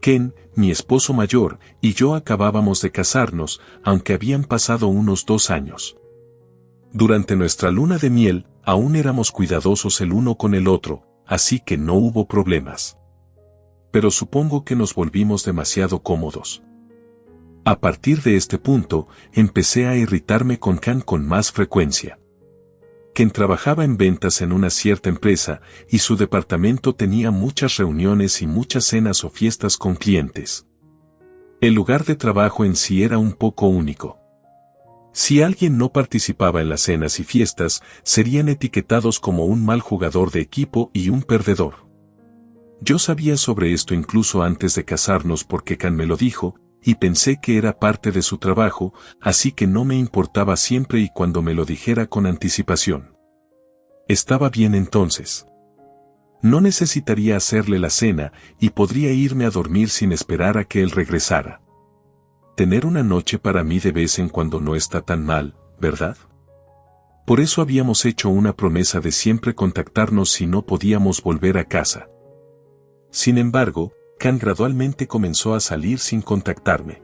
Ken, mi esposo mayor, y yo acabábamos de casarnos, aunque habían pasado unos 2 años. Durante nuestra luna de miel, aún éramos cuidadosos el uno con el otro, así que no hubo problemas. Pero supongo que nos volvimos demasiado cómodos. A partir de este punto, empecé a irritarme con Can con más frecuencia. Ken trabajaba en ventas en una cierta empresa, y su departamento tenía muchas reuniones y muchas cenas o fiestas con clientes. El lugar de trabajo en sí era un poco único. Si alguien no participaba en las cenas y fiestas, serían etiquetados como un mal jugador de equipo y un perdedor. Yo sabía sobre esto incluso antes de casarnos porque Can me lo dijo, y pensé que era parte de su trabajo, así que no me importaba siempre y cuando me lo dijera con anticipación. Estaba bien entonces. No necesitaría hacerle la cena, y podría irme a dormir sin esperar a que él regresara. Tener una noche para mí de vez en cuando no está tan mal, ¿verdad? Por eso habíamos hecho una promesa de siempre contactarnos si no podíamos volver a casa. Sin embargo, Can gradualmente comenzó a salir sin contactarme.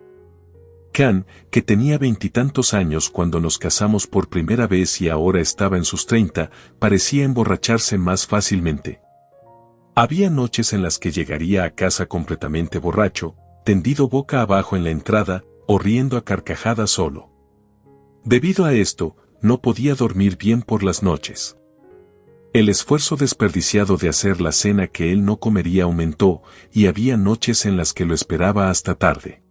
Can, que tenía 20 y tantos años cuando nos casamos por primera vez y ahora estaba en sus 30, parecía emborracharse más fácilmente. Había noches en las que llegaría a casa completamente borracho, tendido boca abajo en la entrada, o riendo a carcajadas solo. Debido a esto, no podía dormir bien por las noches. El esfuerzo desperdiciado de hacer la cena que él no comería aumentó, y había noches en las que lo esperaba hasta tarde.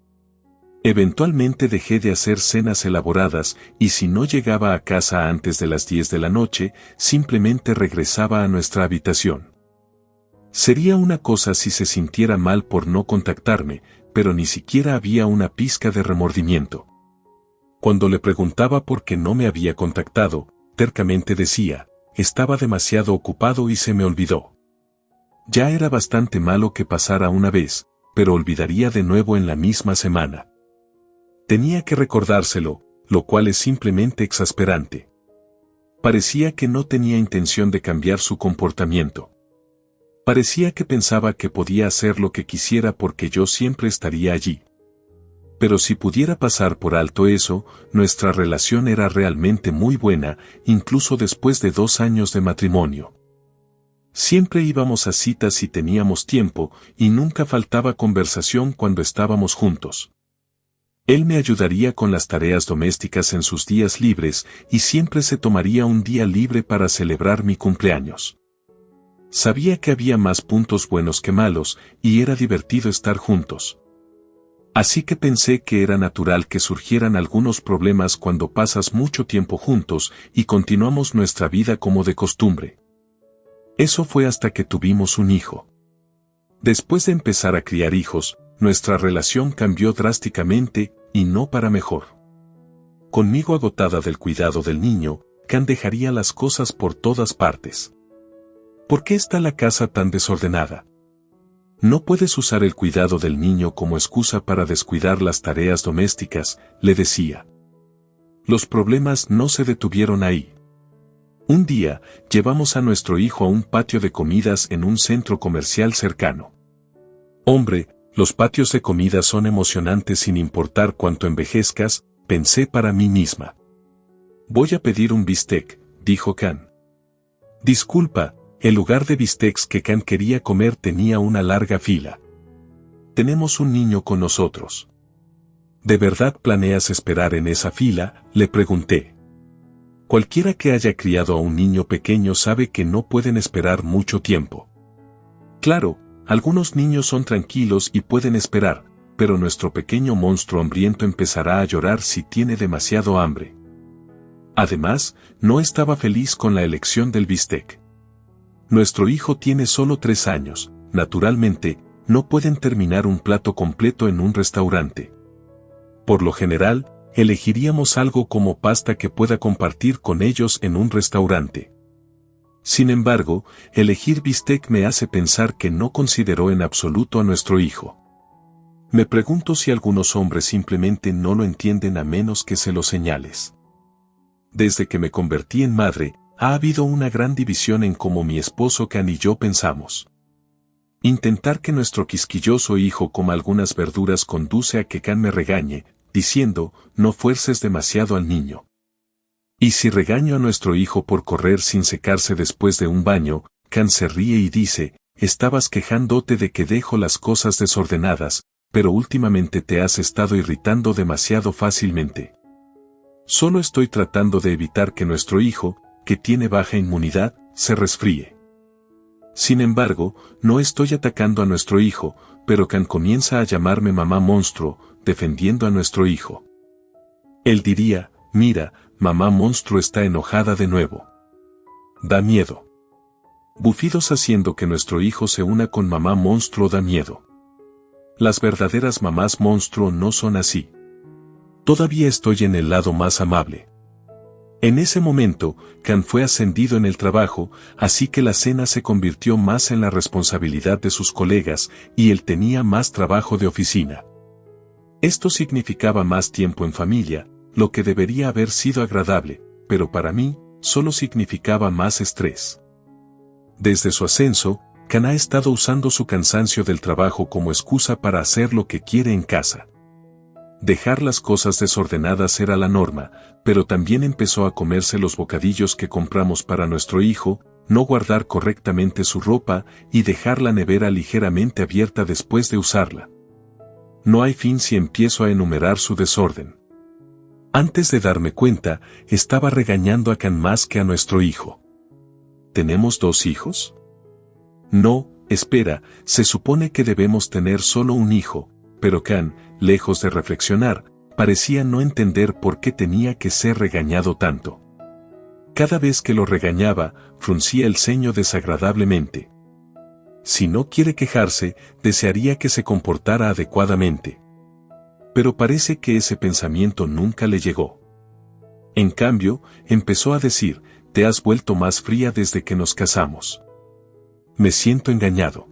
Eventualmente dejé de hacer cenas elaboradas y si no llegaba a casa antes de las 10 de la noche, simplemente regresaba a nuestra habitación. Sería una cosa si se sintiera mal por no contactarme, pero ni siquiera había una pizca de remordimiento. Cuando le preguntaba por qué no me había contactado, tercamente decía, estaba demasiado ocupado y se me olvidó. Ya era bastante malo que pasara una vez, pero olvidaría de nuevo en la misma semana. Tenía que recordárselo, lo cual es simplemente exasperante. Parecía que no tenía intención de cambiar su comportamiento. Parecía que pensaba que podía hacer lo que quisiera porque yo siempre estaría allí. Pero si pudiera pasar por alto eso, nuestra relación era realmente muy buena, incluso después de 2 años de matrimonio. Siempre íbamos a citas y teníamos tiempo, y nunca faltaba conversación cuando estábamos juntos. Él me ayudaría con las tareas domésticas en sus días libres, y siempre se tomaría un día libre para celebrar mi cumpleaños. Sabía que había más puntos buenos que malos, y era divertido estar juntos. Así que pensé que era natural que surgieran algunos problemas cuando pasas mucho tiempo juntos y continuamos nuestra vida como de costumbre. Eso fue hasta que tuvimos un hijo. Después de empezar a criar hijos, nuestra relación cambió drásticamente, y no para mejor. Conmigo agotada del cuidado del niño, Can dejaría las cosas por todas partes. ¿Por qué está la casa tan desordenada? No puedes usar el cuidado del niño como excusa para descuidar las tareas domésticas, le decía. Los problemas no se detuvieron ahí. Un día, llevamos a nuestro hijo a un patio de comidas en un centro comercial cercano. Hombre, los patios de comida son emocionantes sin importar cuánto envejezcas, pensé para mí misma. Voy a pedir un bistec, dijo Can. Disculpa, el lugar de bistecs que Can quería comer tenía una larga fila. Tenemos un niño con nosotros. ¿De verdad planeas esperar en esa fila?, le pregunté. Cualquiera que haya criado a un niño pequeño sabe que no pueden esperar mucho tiempo. Claro, algunos niños son tranquilos y pueden esperar, pero nuestro pequeño monstruo hambriento empezará a llorar si tiene demasiado hambre. Además, no estaba feliz con la elección del bistec. Nuestro hijo tiene solo 3 años, naturalmente, no pueden terminar un plato completo en un restaurante. Por lo general, elegiríamos algo como pasta que pueda compartir con ellos en un restaurante. Sin embargo, elegir bistec me hace pensar que no consideró en absoluto a nuestro hijo. Me pregunto si algunos hombres simplemente no lo entienden a menos que se lo señales. Desde que me convertí en madre, ha habido una gran división en cómo mi esposo Can y yo pensamos. Intentar que nuestro quisquilloso hijo coma algunas verduras conduce a que Can me regañe, diciendo, no fuerces demasiado al niño. Y si regaño a nuestro hijo por correr sin secarse después de un baño, Can se ríe y dice, estabas quejándote de que dejo las cosas desordenadas, pero últimamente te has estado irritando demasiado fácilmente. Solo estoy tratando de evitar que nuestro hijo, que tiene baja inmunidad, se resfríe. Sin embargo, no estoy atacando a nuestro hijo, pero Can comienza a llamarme mamá monstruo, defendiendo a nuestro hijo. Él diría, mira, mamá monstruo está enojada de nuevo. Da miedo. Bufidos haciendo que nuestro hijo se una con mamá monstruo da miedo. Las verdaderas mamás monstruo no son así. Todavía estoy en el lado más amable. En ese momento, Can fue ascendido en el trabajo, así que la cena se convirtió más en la responsabilidad de sus colegas, y él tenía más trabajo de oficina. Esto significaba más tiempo en familia, lo que debería haber sido agradable, pero para mí, solo significaba más estrés. Desde su ascenso, Can ha estado usando su cansancio del trabajo como excusa para hacer lo que quiere en casa. Dejar las cosas desordenadas era la norma, pero también empezó a comerse los bocadillos que compramos para nuestro hijo, no guardar correctamente su ropa y dejar la nevera ligeramente abierta después de usarla. No hay fin si empiezo a enumerar su desorden. Antes de darme cuenta, estaba regañando a Can más que a nuestro hijo. ¿Tenemos 2 hijos? No, espera, se supone que debemos tener solo un hijo, pero Can, lejos de reflexionar, parecía no entender por qué tenía que ser regañado tanto. Cada vez que lo regañaba, fruncía el ceño desagradablemente. Si no quiere quejarse, desearía que se comportara adecuadamente. Pero parece que ese pensamiento nunca le llegó. En cambio, empezó a decir, «Te has vuelto más fría desde que nos casamos. Me siento engañado.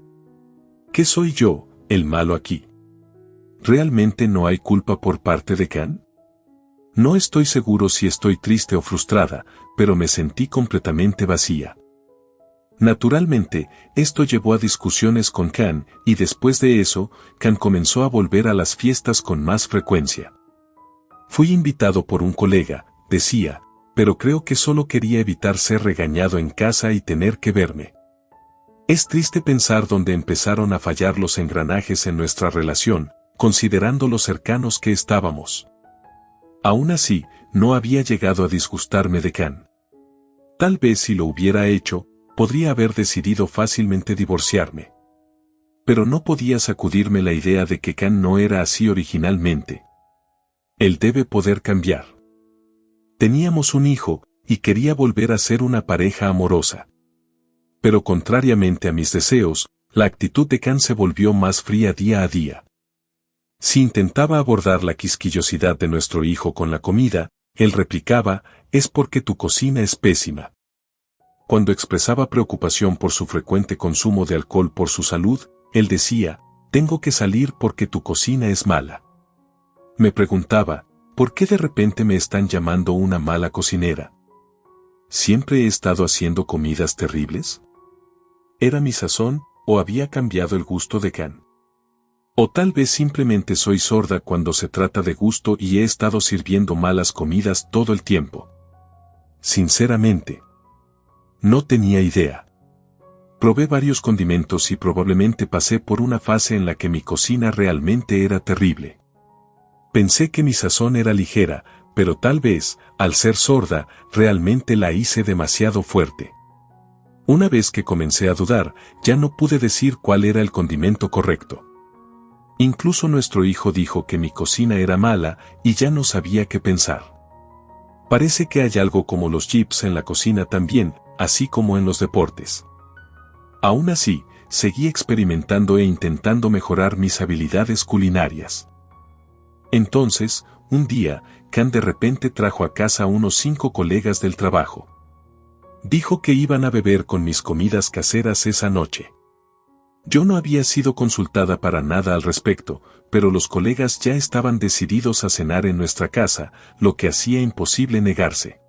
¿Qué soy yo, el malo aquí? ¿Realmente no hay culpa por parte de Can? No estoy seguro si estoy triste o frustrada, pero me sentí completamente vacía». Naturalmente, esto llevó a discusiones con Can, y después de eso, Can comenzó a volver a las fiestas con más frecuencia. «Fui invitado por un colega», decía, «pero creo que solo quería evitar ser regañado en casa y tener que verme». Es triste pensar dónde empezaron a fallar los engranajes en nuestra relación, considerando lo cercanos que estábamos. Aún así, no había llegado a disgustarme de Can. Tal vez si lo hubiera hecho, podría haber decidido fácilmente divorciarme. Pero no podía sacudirme la idea de que Can no era así originalmente. Él debe poder cambiar. Teníamos un hijo, y quería volver a ser una pareja amorosa. Pero contrariamente a mis deseos, la actitud de Can se volvió más fría día a día. Si intentaba abordar la quisquillosidad de nuestro hijo con la comida, él replicaba, «Es porque tu cocina es pésima». Cuando expresaba preocupación por su frecuente consumo de alcohol por su salud, él decía, «Tengo que salir porque tu cocina es mala». Me preguntaba, ¿por qué de repente me están llamando una mala cocinera? ¿Siempre he estado haciendo comidas terribles? ¿Era mi sazón, o había cambiado el gusto de Can? O tal vez simplemente soy sorda cuando se trata de gusto y he estado sirviendo malas comidas todo el tiempo. Sinceramente, no tenía idea. Probé varios condimentos y probablemente pasé por una fase en la que mi cocina realmente era terrible. Pensé que mi sazón era ligera, pero tal vez, al ser sorda, realmente la hice demasiado fuerte. Una vez que comencé a dudar, ya no pude decir cuál era el condimento correcto. Incluso nuestro hijo dijo que mi cocina era mala y ya no sabía qué pensar. Parece que hay algo como los chips en la cocina también, así como en los deportes. Aún así, seguí experimentando e intentando mejorar mis habilidades culinarias. Entonces, un día, Can de repente trajo a casa a unos 5 colegas del trabajo. Dijo que iban a beber con mis comidas caseras esa noche. Yo no había sido consultada para nada al respecto, pero los colegas ya estaban decididos a cenar en nuestra casa, lo que hacía imposible negarse.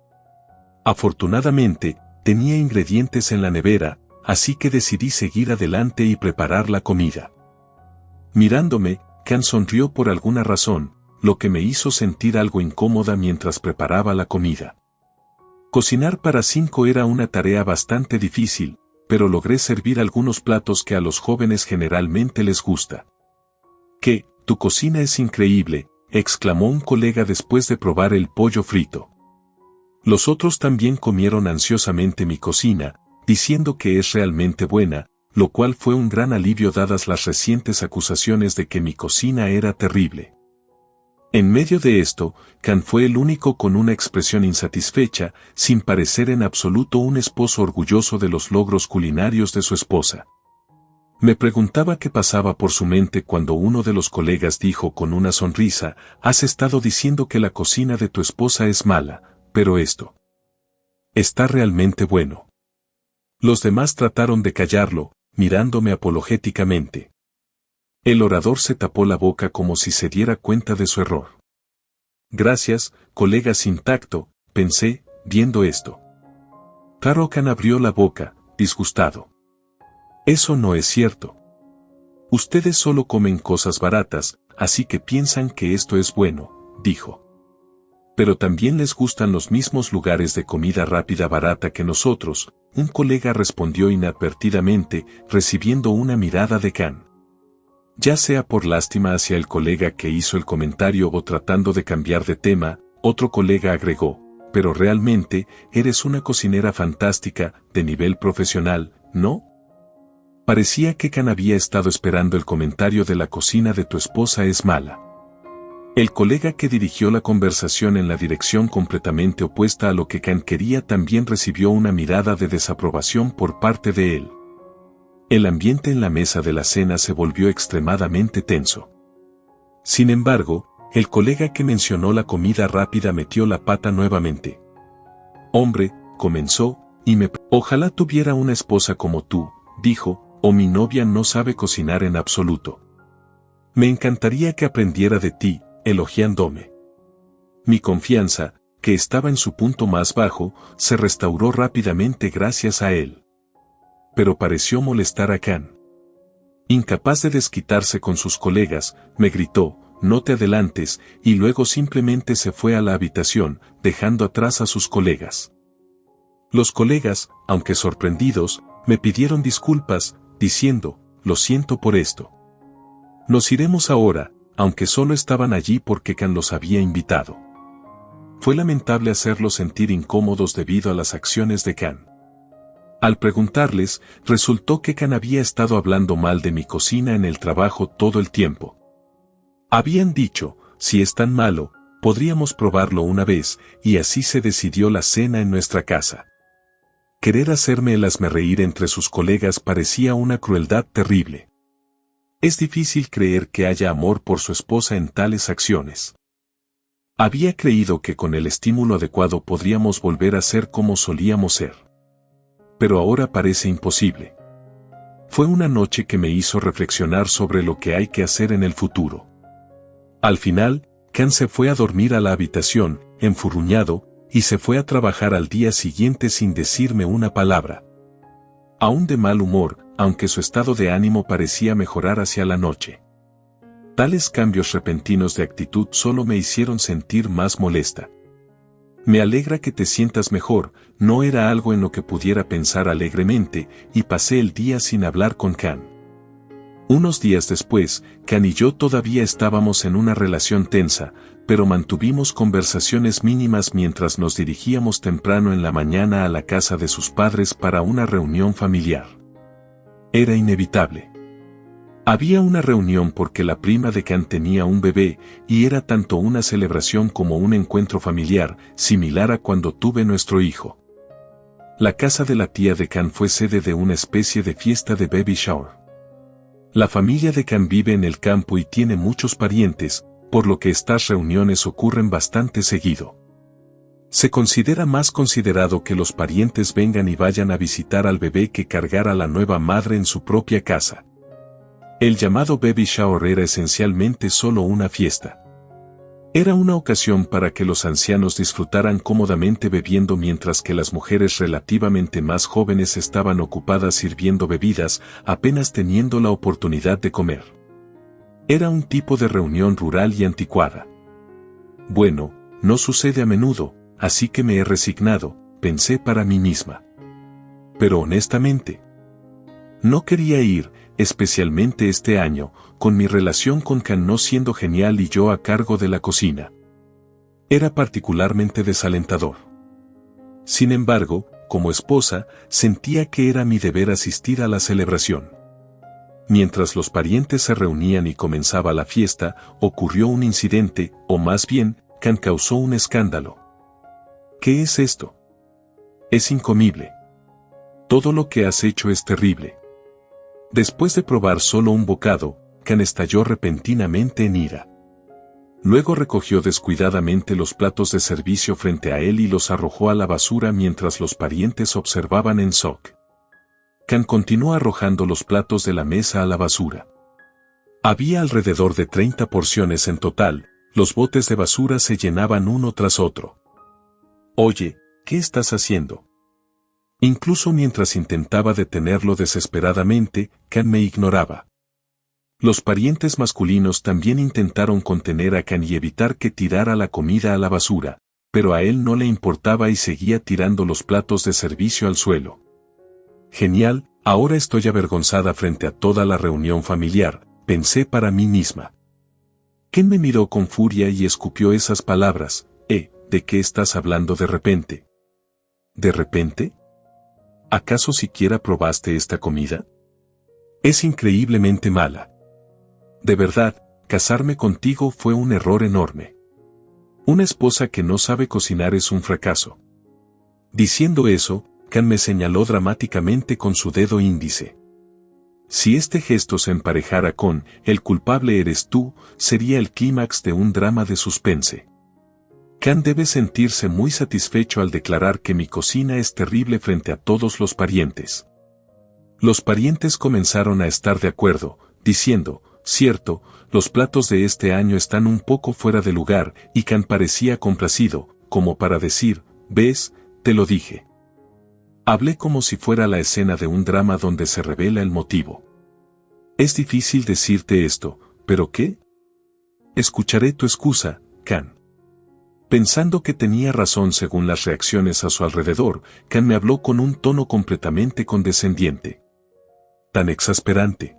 Afortunadamente, tenía ingredientes en la nevera, así que decidí seguir adelante y preparar la comida. Mirándome, Can sonrió por alguna razón, lo que me hizo sentir algo incómoda mientras preparaba la comida. Cocinar para 5 era una tarea bastante difícil, pero logré servir algunos platos que a los jóvenes generalmente les gusta. «¿Qué? Tu cocina es increíble», exclamó un colega después de probar el pollo frito. Los otros también comieron ansiosamente mi cocina, diciendo que es realmente buena, lo cual fue un gran alivio dadas las recientes acusaciones de que mi cocina era terrible. En medio de esto, Can fue el único con una expresión insatisfecha, sin parecer en absoluto un esposo orgulloso de los logros culinarios de su esposa. Me preguntaba qué pasaba por su mente cuando uno de los colegas dijo con una sonrisa, «Has estado diciendo que la cocina de tu esposa es mala, pero esto está realmente bueno». Los demás trataron de callarlo, mirándome apologéticamente. El orador se tapó la boca como si se diera cuenta de su error. «Gracias, colega sin tacto», pensé, viendo esto. Claro, Can abrió la boca, disgustado. «Eso no es cierto. Ustedes solo comen cosas baratas, así que piensan que esto es bueno», dijo. «Pero también les gustan los mismos lugares de comida rápida barata que nosotros», un colega respondió inadvertidamente, recibiendo una mirada de Can. Ya sea por lástima hacia el colega que hizo el comentario o tratando de cambiar de tema, otro colega agregó, «Pero realmente, eres una cocinera fantástica, de nivel profesional, ¿no?». Parecía que Kan había estado esperando el comentario de la cocina de tu esposa es mala. El colega que dirigió la conversación en la dirección completamente opuesta a lo que Kan quería también recibió una mirada de desaprobación por parte de él. El ambiente en la mesa de la cena se volvió extremadamente tenso. Sin embargo, el colega que mencionó la comida rápida metió la pata nuevamente. Hombre, comenzó, ojalá tuviera una esposa como tú, dijo, o mi novia no sabe cocinar en absoluto. Me encantaría que aprendiera de ti, elogiándome. Mi confianza, que estaba en su punto más bajo, se restauró rápidamente gracias a él. Pero pareció molestar a Kan. Incapaz de desquitarse con sus colegas, me gritó, no te adelantes, y luego simplemente se fue a la habitación, dejando atrás a sus colegas. Los colegas, aunque sorprendidos, me pidieron disculpas, diciendo, lo siento por esto. Nos iremos ahora, aunque solo estaban allí porque Kan los había invitado. Fue lamentable hacerlos sentir incómodos debido a las acciones de Kan. Al preguntarles, resultó que Kan había estado hablando mal de mi cocina en el trabajo todo el tiempo. Habían dicho, si es tan malo, podríamos probarlo una vez, y así se decidió la cena en nuestra casa. Querer hacerme el hazmerreír entre sus colegas parecía una crueldad terrible. Es difícil creer que haya amor por su esposa en tales acciones. Había creído que con el estímulo adecuado podríamos volver a ser como solíamos ser. Pero ahora parece imposible. Fue una noche que me hizo reflexionar sobre lo que hay que hacer en el futuro. Al final, Kan se fue a dormir a la habitación, enfurruñado, y se fue a trabajar al día siguiente sin decirme una palabra. Aún de mal humor, aunque su estado de ánimo parecía mejorar hacia la noche. Tales cambios repentinos de actitud solo me hicieron sentir más molesta. Me alegra que te sientas mejor, no era algo en lo que pudiera pensar alegremente, y pasé el día sin hablar con Kan. Unos días después, Kan y yo todavía estábamos en una relación tensa, pero mantuvimos conversaciones mínimas mientras nos dirigíamos temprano en la mañana a la casa de sus padres para una reunión familiar. Era inevitable. Había una reunión porque la prima de Kan tenía un bebé, y era tanto una celebración como un encuentro familiar, similar a cuando tuve nuestro hijo. La casa de la tía de Kan fue sede de una especie de fiesta de baby shower. La familia de Kan vive en el campo y tiene muchos parientes, por lo que estas reuniones ocurren bastante seguido. Se considera más considerado que los parientes vengan y vayan a visitar al bebé que cargar a la nueva madre en su propia casa. El llamado baby shower era esencialmente solo una fiesta. Era una ocasión para que los ancianos disfrutaran cómodamente bebiendo mientras que las mujeres relativamente más jóvenes estaban ocupadas sirviendo bebidas, apenas teniendo la oportunidad de comer. Era un tipo de reunión rural y anticuada. Bueno, no sucede a menudo, así que me he resignado, pensé para mí misma. Pero honestamente, no quería ir, especialmente este año, con mi relación con Kan no siendo genial y yo a cargo de la cocina. Era particularmente desalentador. Sin embargo, como esposa, sentía que era mi deber asistir a la celebración. Mientras los parientes se reunían y comenzaba la fiesta, ocurrió un incidente, o más bien, Kan causó un escándalo. ¿Qué es esto? Es incomible. Todo lo que has hecho es terrible. Después de probar solo un bocado, Kan estalló repentinamente en ira. Luego recogió descuidadamente los platos de servicio frente a él y los arrojó a la basura mientras los parientes observaban en shock. Kan continuó arrojando los platos de la mesa a la basura. Había alrededor de 30 porciones en total, los botes de basura se llenaban uno tras otro. Oye, ¿qué estás haciendo? Incluso mientras intentaba detenerlo desesperadamente, Kan me ignoraba. Los parientes masculinos también intentaron contener a Kan y evitar que tirara la comida a la basura, pero a él no le importaba y seguía tirando los platos de servicio al suelo. Genial, ahora estoy avergonzada frente a toda la reunión familiar, pensé para mí misma. Kan me miró con furia y escupió esas palabras, ¿de qué estás hablando de repente? ¿De repente? ¿Acaso siquiera probaste esta comida? Es increíblemente mala. De verdad, casarme contigo fue un error enorme. Una esposa que no sabe cocinar es un fracaso. Diciendo eso, Can me señaló dramáticamente con su dedo índice. Si este gesto se emparejara con "el culpable eres tú", sería el clímax de un drama de suspense. Can debe sentirse muy satisfecho al declarar que mi cocina es terrible frente a todos los parientes. Los parientes comenzaron a estar de acuerdo, diciendo, cierto, los platos de este año están un poco fuera de lugar, y Can parecía complacido, como para decir, ¿ves? Te lo dije. Hablé como si fuera la escena de un drama donde se revela el motivo. Es difícil decirte esto, ¿pero qué? Escucharé tu excusa, Can. Pensando que tenía razón según las reacciones a su alrededor, Can me habló con un tono completamente condescendiente. Tan exasperante.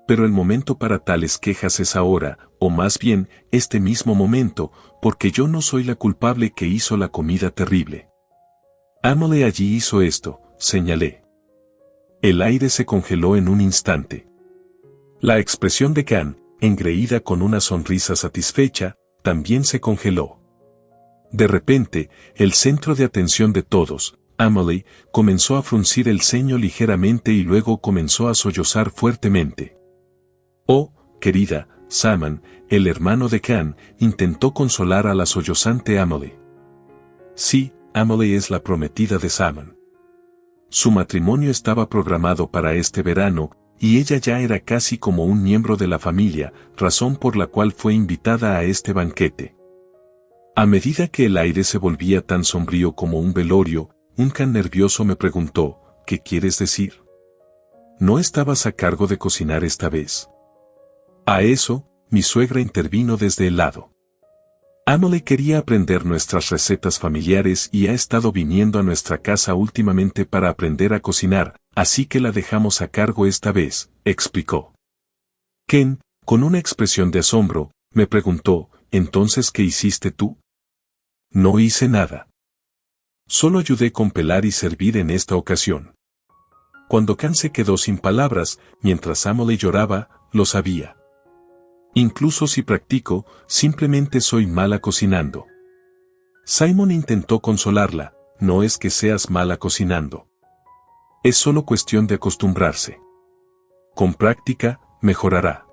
Pero el momento para tales quejas es ahora, o más bien, este mismo momento, porque yo no soy la culpable que hizo la comida terrible. Emily allí hizo esto, señalé. El aire se congeló en un instante. La expresión de Can, engreída con una sonrisa satisfecha, también se congeló. De repente, el centro de atención de todos, Emily, comenzó a fruncir el ceño ligeramente y luego comenzó a sollozar fuertemente. Oh, querida, Simon, el hermano de Can, intentó consolar a la sollozante Emily. Sí, Emily es la prometida de Simon. Su matrimonio estaba programado para este verano, y ella ya era casi como un miembro de la familia, razón por la cual fue invitada a este banquete. A medida que el aire se volvía tan sombrío como un velorio, un Can nervioso me preguntó, ¿qué quieres decir? ¿No estabas a cargo de cocinar esta vez? A eso, mi suegra intervino desde el lado. Emily quería aprender nuestras recetas familiares y ha estado viniendo a nuestra casa últimamente para aprender a cocinar, así que la dejamos a cargo esta vez, explicó. Ken, con una expresión de asombro, me preguntó, ¿entonces qué hiciste tú? No hice nada. Solo ayudé con pelar y servir en esta ocasión. Cuando Can se quedó sin palabras, mientras Emily lloraba, lo sabía. Incluso si practico, simplemente soy mala cocinando. Simon intentó consolarla, no es que seas mala cocinando. Es solo cuestión de acostumbrarse. Con práctica, mejorará.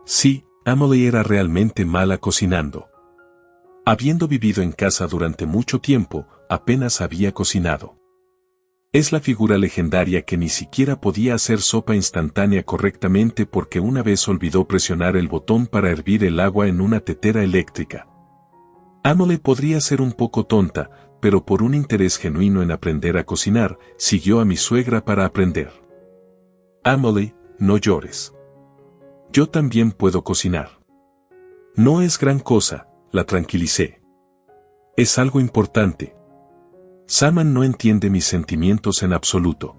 Sí, Emily era realmente mala cocinando. Habiendo vivido en casa durante mucho tiempo, apenas había cocinado. Es la figura legendaria que ni siquiera podía hacer sopa instantánea correctamente porque una vez olvidó presionar el botón para hervir el agua en una tetera eléctrica. Emily podría ser un poco tonta, pero por un interés genuino en aprender a cocinar, siguió a mi suegra para aprender. Emily, no llores. Yo también puedo cocinar. No es gran cosa, la tranquilicé. Es algo importante. Simon no entiende mis sentimientos en absoluto.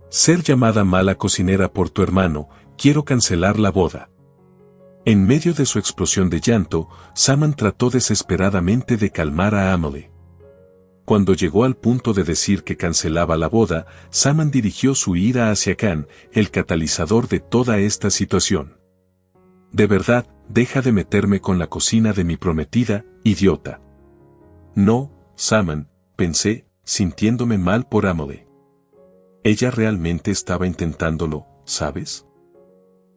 Ser llamada mala cocinera por tu hermano, quiero cancelar la boda. En medio de su explosión de llanto, Simon trató desesperadamente de calmar a Emily. Cuando llegó al punto de decir que cancelaba la boda, Simon dirigió su ira hacia Can, el catalizador de toda esta situación. De verdad, deja de meterme con la cocina de mi prometida, idiota. No, Simon, pensé, sintiéndome mal por Emily. Ella realmente estaba intentándolo, ¿sabes?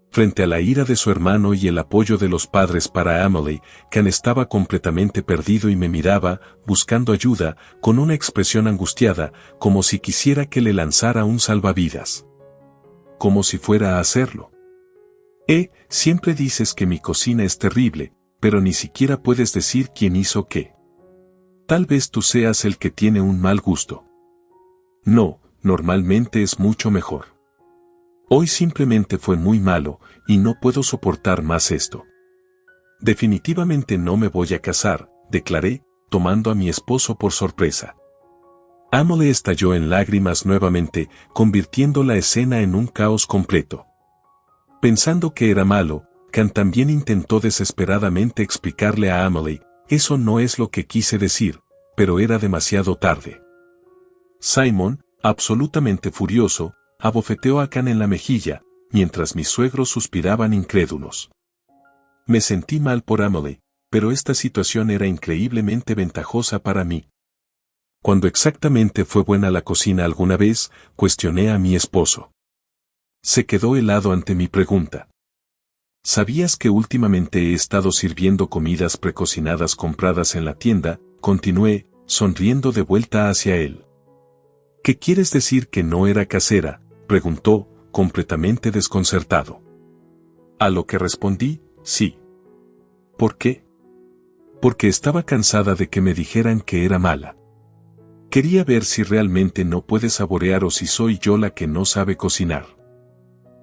Frente a la ira de su hermano y el apoyo de los padres para Emily, Can estaba completamente perdido y me miraba, buscando ayuda, con una expresión angustiada, como si quisiera que le lanzara un salvavidas. Como si fuera a hacerlo. Siempre dices que mi cocina es terrible, pero ni siquiera puedes decir quién hizo qué. Tal vez tú seas el que tiene un mal gusto. No, normalmente es mucho mejor. Hoy simplemente fue muy malo, y no puedo soportar más esto. Definitivamente no me voy a casar, declaré, tomando a mi esposo por sorpresa. Emily estalló en lágrimas nuevamente, convirtiendo la escena en un caos completo. Pensando que era malo, Can también intentó desesperadamente explicarle a Emily, eso no es lo que quise decir, pero era demasiado tarde. Simon, absolutamente furioso, abofeteó a Khan en la mejilla, mientras mis suegros suspiraban incrédulos. Me sentí mal por Emily, pero esta situación era increíblemente ventajosa para mí. ¿Cuándo exactamente fue buena la cocina alguna vez?, cuestioné a mi esposo. Se quedó helado ante mi pregunta. ¿Sabías que últimamente he estado sirviendo comidas precocinadas compradas en la tienda?, continué, sonriendo de vuelta hacia él. ¿Qué quieres decir que no era casera?, preguntó, completamente desconcertado. A lo que respondí, sí. ¿Por qué? Porque estaba cansada de que me dijeran que era mala. Quería ver si realmente no puede saborear o si soy yo la que no sabe cocinar.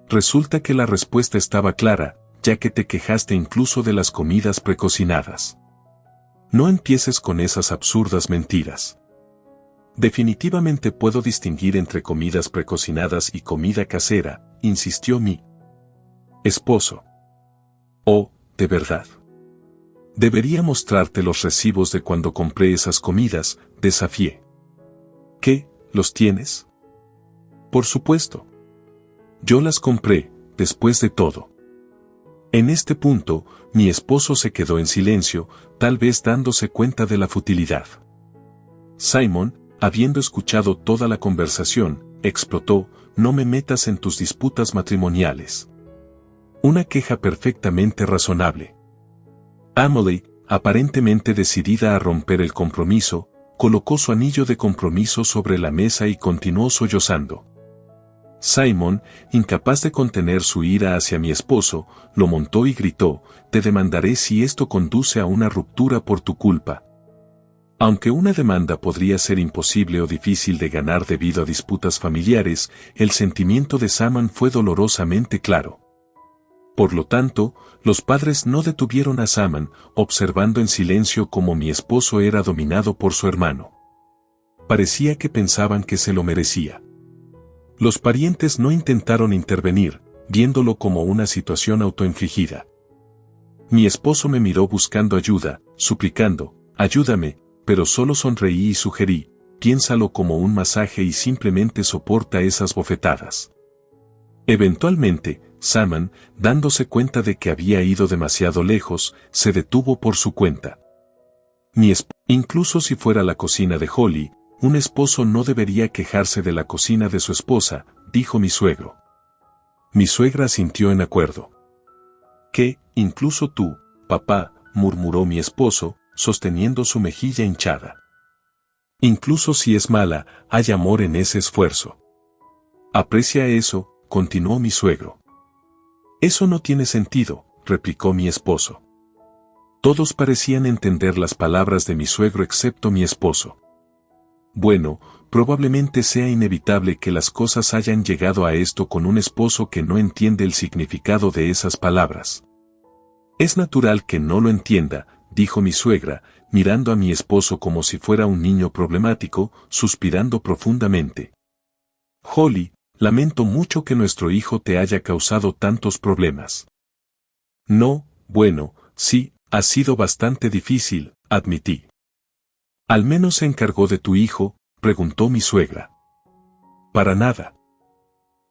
Resulta que la respuesta estaba clara, ya que te quejaste incluso de las comidas precocinadas. No empieces con esas absurdas mentiras. Definitivamente puedo distinguir entre comidas precocinadas y comida casera, insistió mi esposo. Oh, ¿de verdad? Debería mostrarte los recibos de cuando compré esas comidas, desafié. ¿Qué, los tienes? Por supuesto. Yo las compré, después de todo. En este punto, mi esposo se quedó en silencio, tal vez dándose cuenta de la futilidad. Simon, habiendo escuchado toda la conversación, explotó: no me metas en tus disputas matrimoniales. Una queja perfectamente razonable. Emily, aparentemente decidida a romper el compromiso, colocó su anillo de compromiso sobre la mesa y continuó sollozando. Simon, incapaz de contener su ira hacia mi esposo, lo montó y gritó: te demandaré si esto conduce a una ruptura por tu culpa. Aunque una demanda podría ser imposible o difícil de ganar debido a disputas familiares, el sentimiento de Simon fue dolorosamente claro. Por lo tanto, los padres no detuvieron a Simon, observando en silencio cómo mi esposo era dominado por su hermano. Parecía que pensaban que se lo merecía. Los parientes no intentaron intervenir, viéndolo como una situación autoinfligida. Mi esposo me miró buscando ayuda, suplicando: ayúdame, pero solo sonreí y sugerí: piénsalo como un masaje y simplemente soporta esas bofetadas. Eventualmente, Simon, dándose cuenta de que había ido demasiado lejos, se detuvo por su cuenta. Incluso si fuera la cocina de Holly, un esposo no debería quejarse de la cocina de su esposa, dijo mi suegro. Mi suegra asintió en acuerdo. ¿Qué, incluso tú, papá?, murmuró mi esposo, sosteniendo su mejilla hinchada. Incluso si es mala, hay amor en ese esfuerzo. Aprecia eso, continuó mi suegro. Eso no tiene sentido, replicó mi esposo. Todos parecían entender las palabras de mi suegro excepto mi esposo. Bueno, probablemente sea inevitable que las cosas hayan llegado a esto con un esposo que no entiende el significado de esas palabras. Es natural que no lo entienda, dijo mi suegra, mirando a mi esposo como si fuera un niño problemático, suspirando profundamente. Holly, lamento mucho que nuestro hijo te haya causado tantos problemas. No, bueno, sí, ha sido bastante difícil, admití. ¿Al menos se encargó de tu hijo?, preguntó mi suegra. Para nada.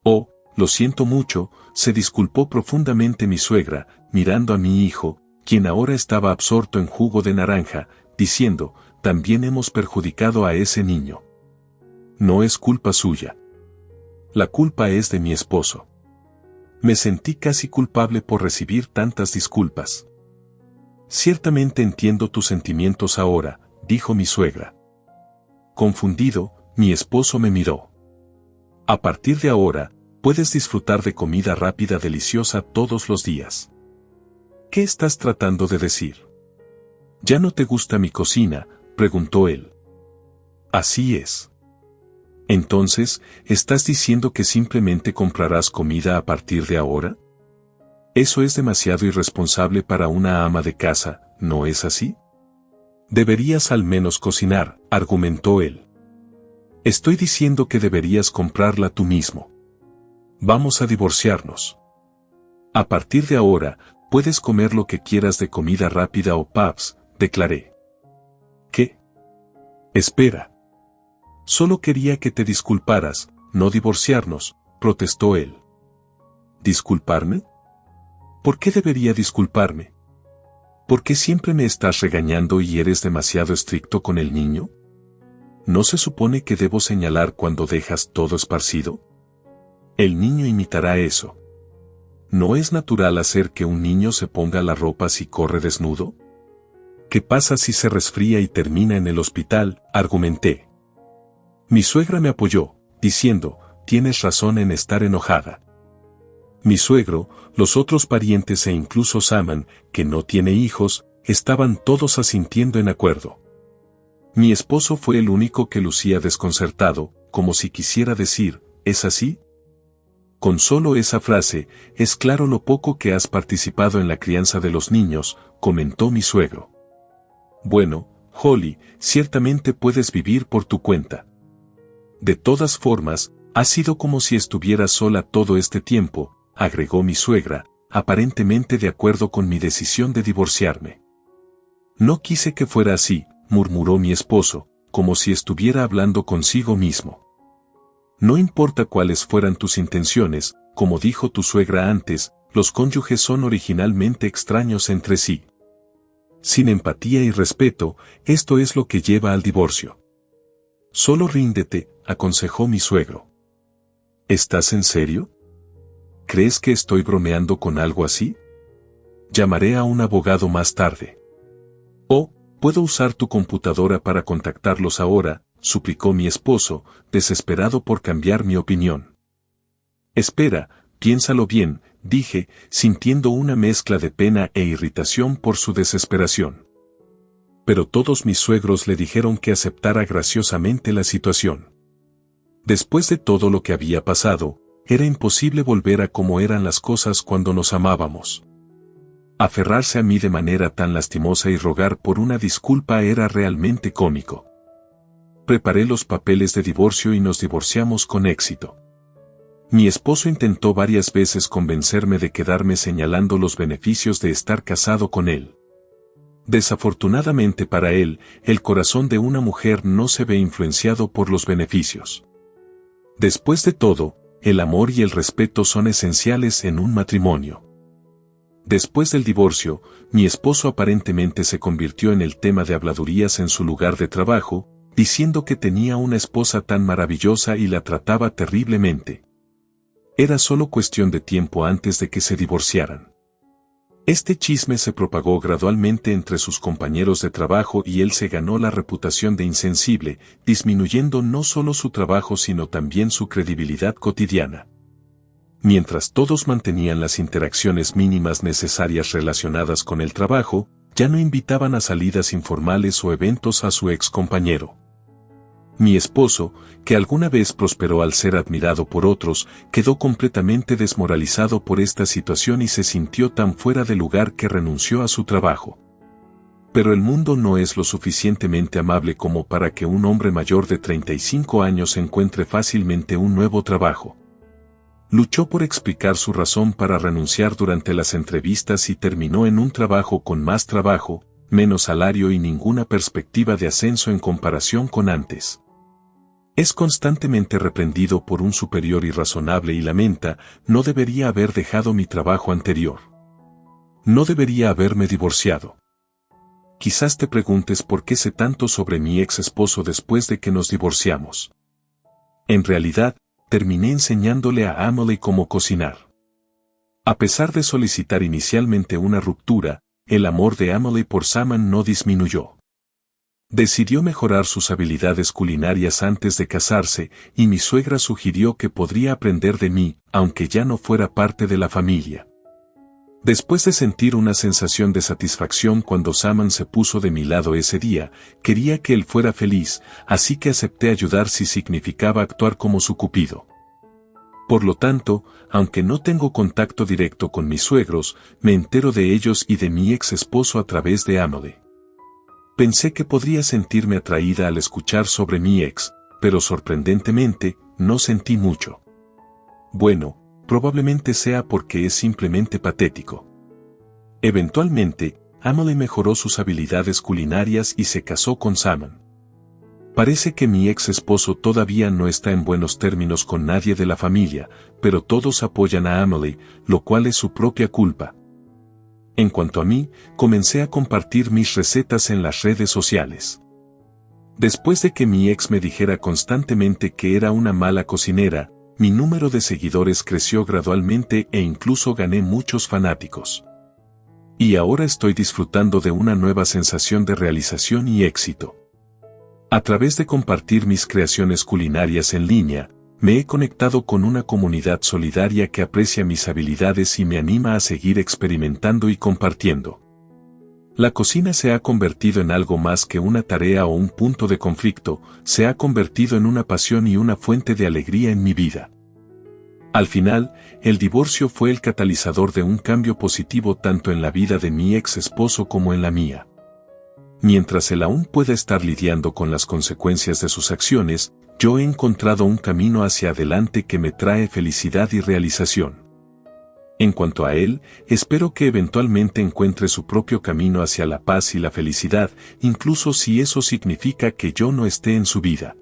Oh, lo siento mucho, se disculpó profundamente mi suegra, mirando a mi hijo, quien ahora estaba absorto en jugo de naranja, diciendo: también hemos perjudicado a ese niño. No es culpa suya. La culpa es de mi esposo. Me sentí casi culpable por recibir tantas disculpas. Ciertamente entiendo tus sentimientos ahora, dijo mi suegra. Confundido, mi esposo me miró. A partir de ahora, puedes disfrutar de comida rápida deliciosa todos los días. ¿Qué estás tratando de decir? ¿Ya no te gusta mi cocina?, preguntó él. Así es. Entonces, ¿estás diciendo que simplemente comprarás comida a partir de ahora? Eso es demasiado irresponsable para una ama de casa, ¿no es así? Deberías al menos cocinar, argumentó él. Estoy diciendo que deberías comprarla tú mismo. Vamos a divorciarnos. A partir de ahora, puedes comer lo que quieras de comida rápida o pubs, declaré. ¿Qué? Espera. Solo quería que te disculparas, no divorciarnos, protestó él. ¿Disculparme? ¿Por qué debería disculparme? ¿Por qué siempre me estás regañando y eres demasiado estricto con el niño? ¿No se supone que debo señalar cuando dejas todo esparcido? El niño imitará eso. ¿No es natural hacer que un niño se ponga la ropa si corre desnudo? ¿Qué pasa si se resfría y termina en el hospital?, argumenté. Mi suegra me apoyó, diciendo, tienes razón en estar enojada. Mi suegro, los otros parientes e incluso Saman, que no tiene hijos, estaban todos asintiendo en acuerdo. Mi esposo fue el único que lucía desconcertado, como si quisiera decir, ¿es así? Con solo esa frase, es claro lo poco que has participado en la crianza de los niños, comentó mi suegro. Bueno, Holly, ciertamente puedes vivir por tu cuenta. De todas formas, ha sido como si estuvieras sola todo este tiempo, agregó mi suegra, aparentemente de acuerdo con mi decisión de divorciarme. No quise que fuera así, murmuró mi esposo, como si estuviera hablando consigo mismo. No importa cuáles fueran tus intenciones, como dijo tu suegra antes, los cónyuges son originalmente extraños entre sí. Sin empatía y respeto, esto es lo que lleva al divorcio. Solo ríndete, aconsejó mi suegro. ¿Estás en serio? ¿Crees que estoy bromeando con algo así? Llamaré a un abogado más tarde. Oh, puedo usar tu computadora para contactarlos ahora, suplicó mi esposo, desesperado por cambiar mi opinión. Espera, piénsalo bien, dije, sintiendo una mezcla de pena e irritación por su desesperación. Pero todos mis suegros le dijeron que aceptara graciosamente la situación. Después de todo lo que había pasado, era imposible volver a como eran las cosas cuando nos amábamos. Aferrarse a mí de manera tan lastimosa y rogar por una disculpa era realmente cómico. Preparé los papeles de divorcio y nos divorciamos con éxito. Mi esposo intentó varias veces convencerme de quedarme señalando los beneficios de estar casado con él. Desafortunadamente para él, el corazón de una mujer no se ve influenciado por los beneficios. Después de todo, el amor y el respeto son esenciales en un matrimonio. Después del divorcio, mi esposo aparentemente se convirtió en el tema de habladurías en su lugar de trabajo, diciendo que tenía una esposa tan maravillosa y la trataba terriblemente. Era solo cuestión de tiempo antes de que se divorciaran. Este chisme se propagó gradualmente entre sus compañeros de trabajo y él se ganó la reputación de insensible, disminuyendo no solo su trabajo sino también su credibilidad cotidiana. Mientras todos mantenían las interacciones mínimas necesarias relacionadas con el trabajo, ya no invitaban a salidas informales o eventos a su ex compañero. Mi esposo, que alguna vez prosperó al ser admirado por otros, quedó completamente desmoralizado por esta situación y se sintió tan fuera de lugar que renunció a su trabajo. Pero el mundo no es lo suficientemente amable como para que un hombre mayor de 35 años encuentre fácilmente un nuevo trabajo. Luchó por explicar su razón para renunciar durante las entrevistas y terminó en un trabajo con más trabajo, menos salario y ninguna perspectiva de ascenso en comparación con antes. Es constantemente reprendido por un superior irrazonable y lamenta, no debería haber dejado mi trabajo anterior. No debería haberme divorciado. Quizás te preguntes por qué sé tanto sobre mi ex esposo después de que nos divorciamos. En realidad, terminé enseñándole a Emily cómo cocinar. A pesar de solicitar inicialmente una ruptura, el amor de Emily por Saman no disminuyó. Decidió mejorar sus habilidades culinarias antes de casarse, y mi suegra sugirió que podría aprender de mí, aunque ya no fuera parte de la familia. Después de sentir una sensación de satisfacción cuando Saman se puso de mi lado ese día, quería que él fuera feliz, así que acepté ayudar si significaba actuar como su cupido. Por lo tanto, aunque no tengo contacto directo con mis suegros, me entero de ellos y de mi ex esposo a través de Emily. Pensé que podría sentirme atraída al escuchar sobre mi ex, pero sorprendentemente, no sentí mucho. Bueno, probablemente sea porque es simplemente patético. Eventualmente, Emily mejoró sus habilidades culinarias y se casó con Saman. Parece que mi ex esposo todavía no está en buenos términos con nadie de la familia, pero todos apoyan a Emily, lo cual es su propia culpa. En cuanto a mí, comencé a compartir mis recetas en las redes sociales. Después de que mi ex me dijera constantemente que era una mala cocinera, mi número de seguidores creció gradualmente e incluso gané muchos fanáticos. Y ahora estoy disfrutando de una nueva sensación de realización y éxito. A través de compartir mis creaciones culinarias en línea, me he conectado con una comunidad solidaria que aprecia mis habilidades y me anima a seguir experimentando y compartiendo. La cocina se ha convertido en algo más que una tarea o un punto de conflicto, se ha convertido en una pasión y una fuente de alegría en mi vida. Al final, el divorcio fue el catalizador de un cambio positivo tanto en la vida de mi ex esposo como en la mía. Mientras él aún pueda estar lidiando con las consecuencias de sus acciones, yo he encontrado un camino hacia adelante que me trae felicidad y realización. En cuanto a él, espero que eventualmente encuentre su propio camino hacia la paz y la felicidad, incluso si eso significa que yo no esté en su vida.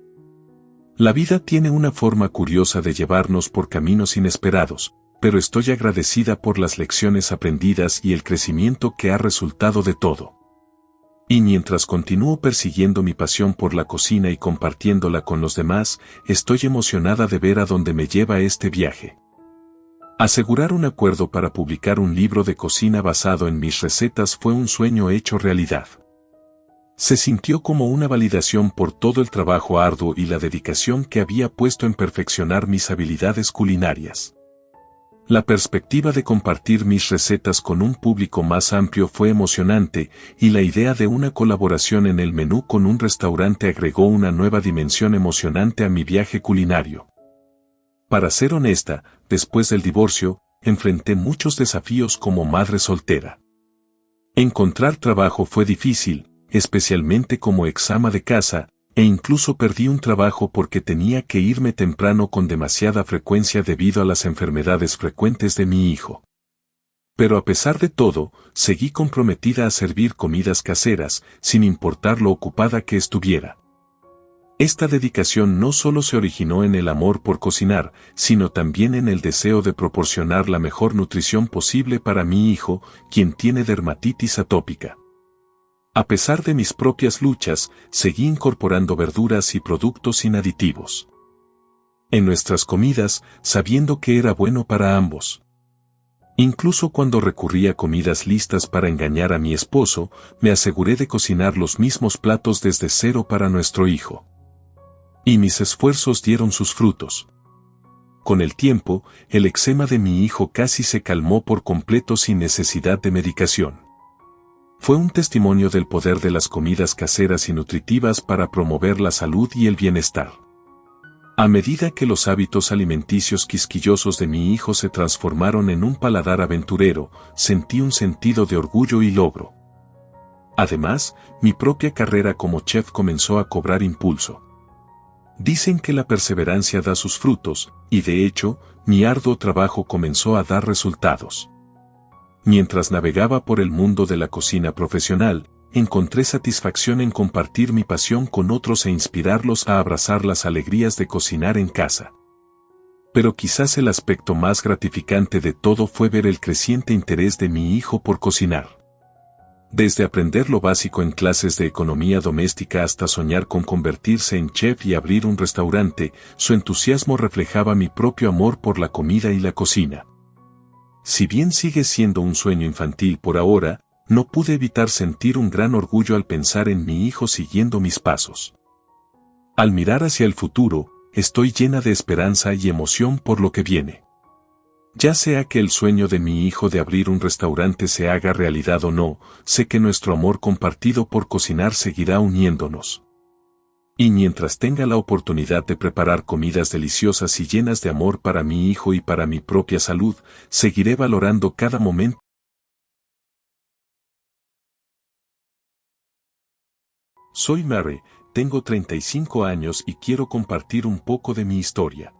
La vida tiene una forma curiosa de llevarnos por caminos inesperados, pero estoy agradecida por las lecciones aprendidas y el crecimiento que ha resultado de todo. Y mientras continúo persiguiendo mi pasión por la cocina y compartiéndola con los demás, estoy emocionada de ver a dónde me lleva este viaje. Asegurar un acuerdo para publicar un libro de cocina basado en mis recetas fue un sueño hecho realidad. Se sintió como una validación por todo el trabajo arduo y la dedicación que había puesto en perfeccionar mis habilidades culinarias. La perspectiva de compartir mis recetas con un público más amplio fue emocionante, y la idea de una colaboración en el menú con un restaurante agregó una nueva dimensión emocionante a mi viaje culinario. Para ser honesta, después del divorcio, enfrenté muchos desafíos como madre soltera. Encontrar trabajo fue difícil, especialmente como ex-ama de casa, e incluso perdí un trabajo porque tenía que irme temprano con demasiada frecuencia debido a las enfermedades frecuentes de mi hijo. Pero a pesar de todo, seguí comprometida a servir comidas caseras, sin importar lo ocupada que estuviera. Esta dedicación no solo se originó en el amor por cocinar, sino también en el deseo de proporcionar la mejor nutrición posible para mi hijo, quien tiene dermatitis atópica. A pesar de mis propias luchas, seguí incorporando verduras y productos sin aditivos en nuestras comidas, sabiendo que era bueno para ambos. Incluso cuando recurrí a comidas listas para engañar a mi esposo, me aseguré de cocinar los mismos platos desde cero para nuestro hijo. Y mis esfuerzos dieron sus frutos. Con el tiempo, el eczema de mi hijo casi se calmó por completo sin necesidad de medicación. Fue un testimonio del poder de las comidas caseras y nutritivas para promover la salud y el bienestar. A medida que los hábitos alimenticios quisquillosos de mi hijo se transformaron en un paladar aventurero, sentí un sentido de orgullo y logro. Además, mi propia carrera como chef comenzó a cobrar impulso. Dicen que la perseverancia da sus frutos, y de hecho, mi arduo trabajo comenzó a dar resultados. Mientras navegaba por el mundo de la cocina profesional, encontré satisfacción en compartir mi pasión con otros e inspirarlos a abrazar las alegrías de cocinar en casa. Pero quizás el aspecto más gratificante de todo fue ver el creciente interés de mi hijo por cocinar. Desde aprender lo básico en clases de economía doméstica hasta soñar con convertirse en chef y abrir un restaurante, su entusiasmo reflejaba mi propio amor por la comida y la cocina. Si bien sigue siendo un sueño infantil por ahora, no pude evitar sentir un gran orgullo al pensar en mi hijo siguiendo mis pasos. Al mirar hacia el futuro, estoy llena de esperanza y emoción por lo que viene. Ya sea que el sueño de mi hijo de abrir un restaurante se haga realidad o no, sé que nuestro amor compartido por cocinar seguirá uniéndonos. Y mientras tenga la oportunidad de preparar comidas deliciosas y llenas de amor para mi hijo y para mi propia salud, seguiré valorando cada momento. Soy Mary, tengo 35 años y quiero compartir un poco de mi historia.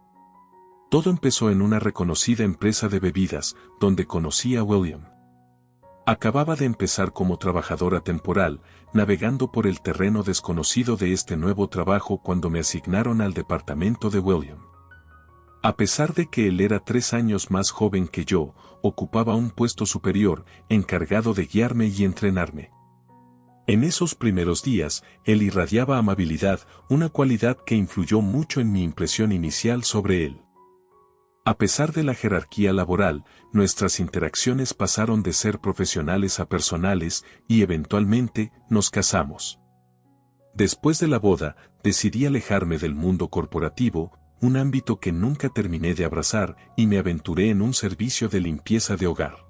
Todo empezó en una reconocida empresa de bebidas, donde conocí a William. Acababa de empezar como trabajadora temporal, navegando por el terreno desconocido de este nuevo trabajo cuando me asignaron al departamento de William. A pesar de que él era 3 años más joven que yo, ocupaba un puesto superior, encargado de guiarme y entrenarme. En esos primeros días, él irradiaba amabilidad, una cualidad que influyó mucho en mi impresión inicial sobre él. A pesar de la jerarquía laboral, nuestras interacciones pasaron de ser profesionales a personales y eventualmente nos casamos. Después de la boda, decidí alejarme del mundo corporativo, un ámbito que nunca terminé de abrazar, y me aventuré en un servicio de limpieza de hogar.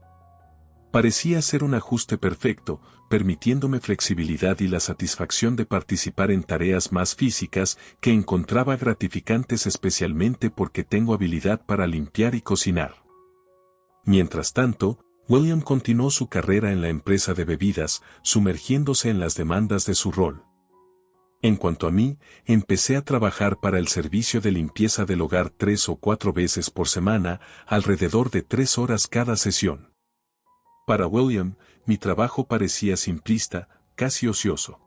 Parecía ser un ajuste perfecto, permitiéndome flexibilidad y la satisfacción de participar en tareas más físicas que encontraba gratificantes, especialmente porque tengo habilidad para limpiar y cocinar. Mientras tanto, William continuó su carrera en la empresa de bebidas, sumergiéndose en las demandas de su rol. En cuanto a mí, empecé a trabajar para el servicio de limpieza del hogar 3 o 4 veces por semana, alrededor de 3 horas cada sesión. Para William, mi trabajo parecía simplista, casi ocioso.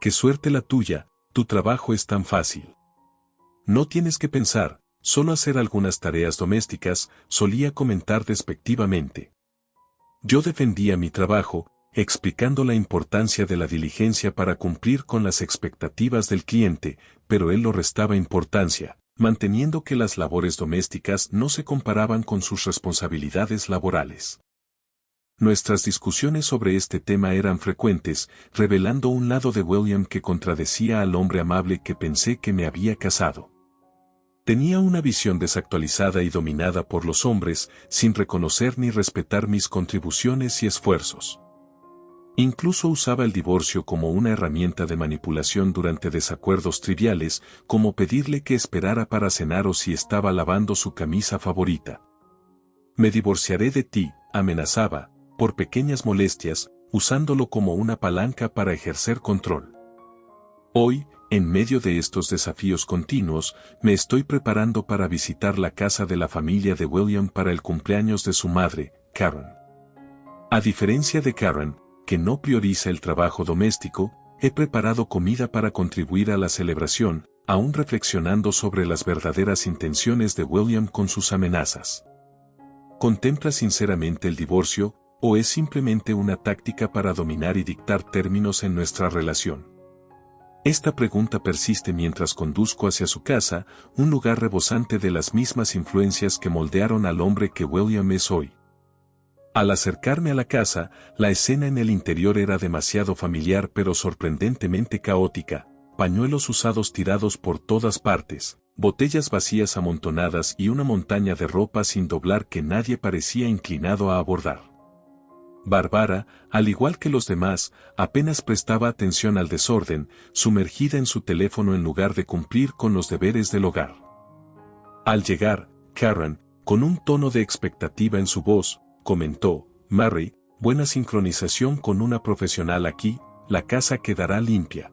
¡Qué suerte la tuya! Tu trabajo es tan fácil. No tienes que pensar, solo hacer algunas tareas domésticas, solía comentar despectivamente. Yo defendía mi trabajo, explicando la importancia de la diligencia para cumplir con las expectativas del cliente, pero él lo restaba importancia, manteniendo que las labores domésticas no se comparaban con sus responsabilidades laborales. Nuestras discusiones sobre este tema eran frecuentes, revelando un lado de William que contradecía al hombre amable que pensé que me había casado. Tenía una visión desactualizada y dominada por los hombres, sin reconocer ni respetar mis contribuciones y esfuerzos. Incluso usaba el divorcio como una herramienta de manipulación durante desacuerdos triviales, como pedirle que esperara para cenar o si estaba lavando su camisa favorita. Me divorciaré de ti, amenazaba, por pequeñas molestias, usándolo como una palanca para ejercer control. Hoy, en medio de estos desafíos continuos, me estoy preparando para visitar la casa de la familia de William para el cumpleaños de su madre, Karen. A diferencia de Karen, que no prioriza el trabajo doméstico, he preparado comida para contribuir a la celebración, aún reflexionando sobre las verdaderas intenciones de William con sus amenazas. ¿Contempla sinceramente el divorcio, o es simplemente una táctica para dominar y dictar términos en nuestra relación? Esta pregunta persiste mientras conduzco hacia su casa, un lugar rebosante de las mismas influencias que moldearon al hombre que William es hoy. Al acercarme a la casa, la escena en el interior era demasiado familiar pero sorprendentemente caótica, pañuelos usados tirados por todas partes, botellas vacías amontonadas y una montaña de ropa sin doblar que nadie parecía inclinado a abordar. Bárbara, al igual que los demás, apenas prestaba atención al desorden, sumergida en su teléfono en lugar de cumplir con los deberes del hogar. Al llegar, Karen, con un tono de expectativa en su voz, comentó: Mary, buena sincronización con una profesional aquí, la casa quedará limpia.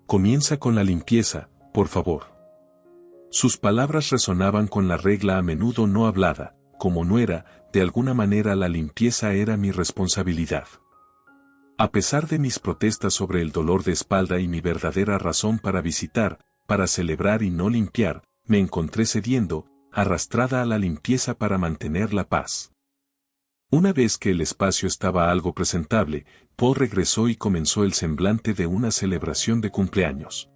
Comienza con la limpieza, por favor. Sus palabras resonaban con la regla a menudo no hablada: como nuera, de alguna manera la limpieza era mi responsabilidad. A pesar de mis protestas sobre el dolor de espalda y mi verdadera razón para visitar, para celebrar y no limpiar, me encontré cediendo, arrastrada a la limpieza para mantener la paz. Una vez que el espacio estaba algo presentable, Paul regresó y comenzó el semblante de una celebración de cumpleaños.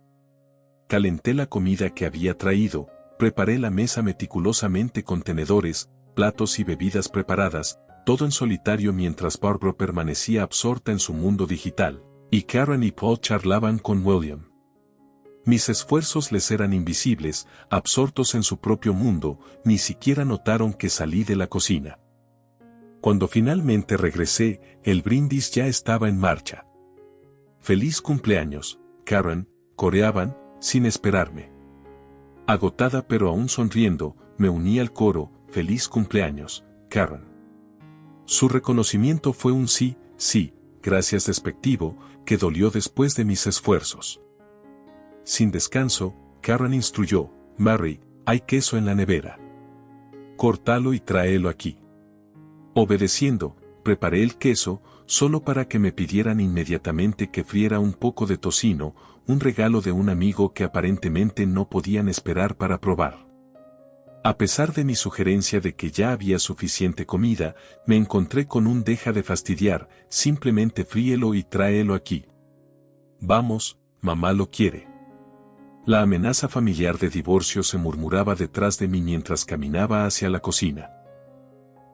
Calenté la comida que había traído, preparé la mesa meticulosamente con tenedores, platos y bebidas preparadas, todo en solitario mientras Barbara permanecía absorta en su mundo digital, y Karen y Paul charlaban con William. Mis esfuerzos les eran invisibles, absortos en su propio mundo, ni siquiera notaron que salí de la cocina. Cuando finalmente regresé, el brindis ya estaba en marcha. «Feliz cumpleaños, Karen», coreaban, sin esperarme. Agotada pero aún sonriendo, me uní al coro: «Feliz cumpleaños, Karen». Su reconocimiento fue un sí, gracias despectivo, que dolió después de mis esfuerzos. Sin descanso, Karen instruyó: «Mary, hay queso en la nevera. Córtalo y tráelo aquí». Obedeciendo, preparé el queso, solo para que me pidieran inmediatamente que friera un poco de tocino, un regalo de un amigo que aparentemente no podían esperar para probar. A pesar de mi sugerencia de que ya había suficiente comida, me encontré con un deja de fastidiar, simplemente fríelo y tráelo aquí. Vamos, mamá lo quiere. La amenaza familiar de divorcio se murmuraba detrás de mí mientras caminaba hacia la cocina.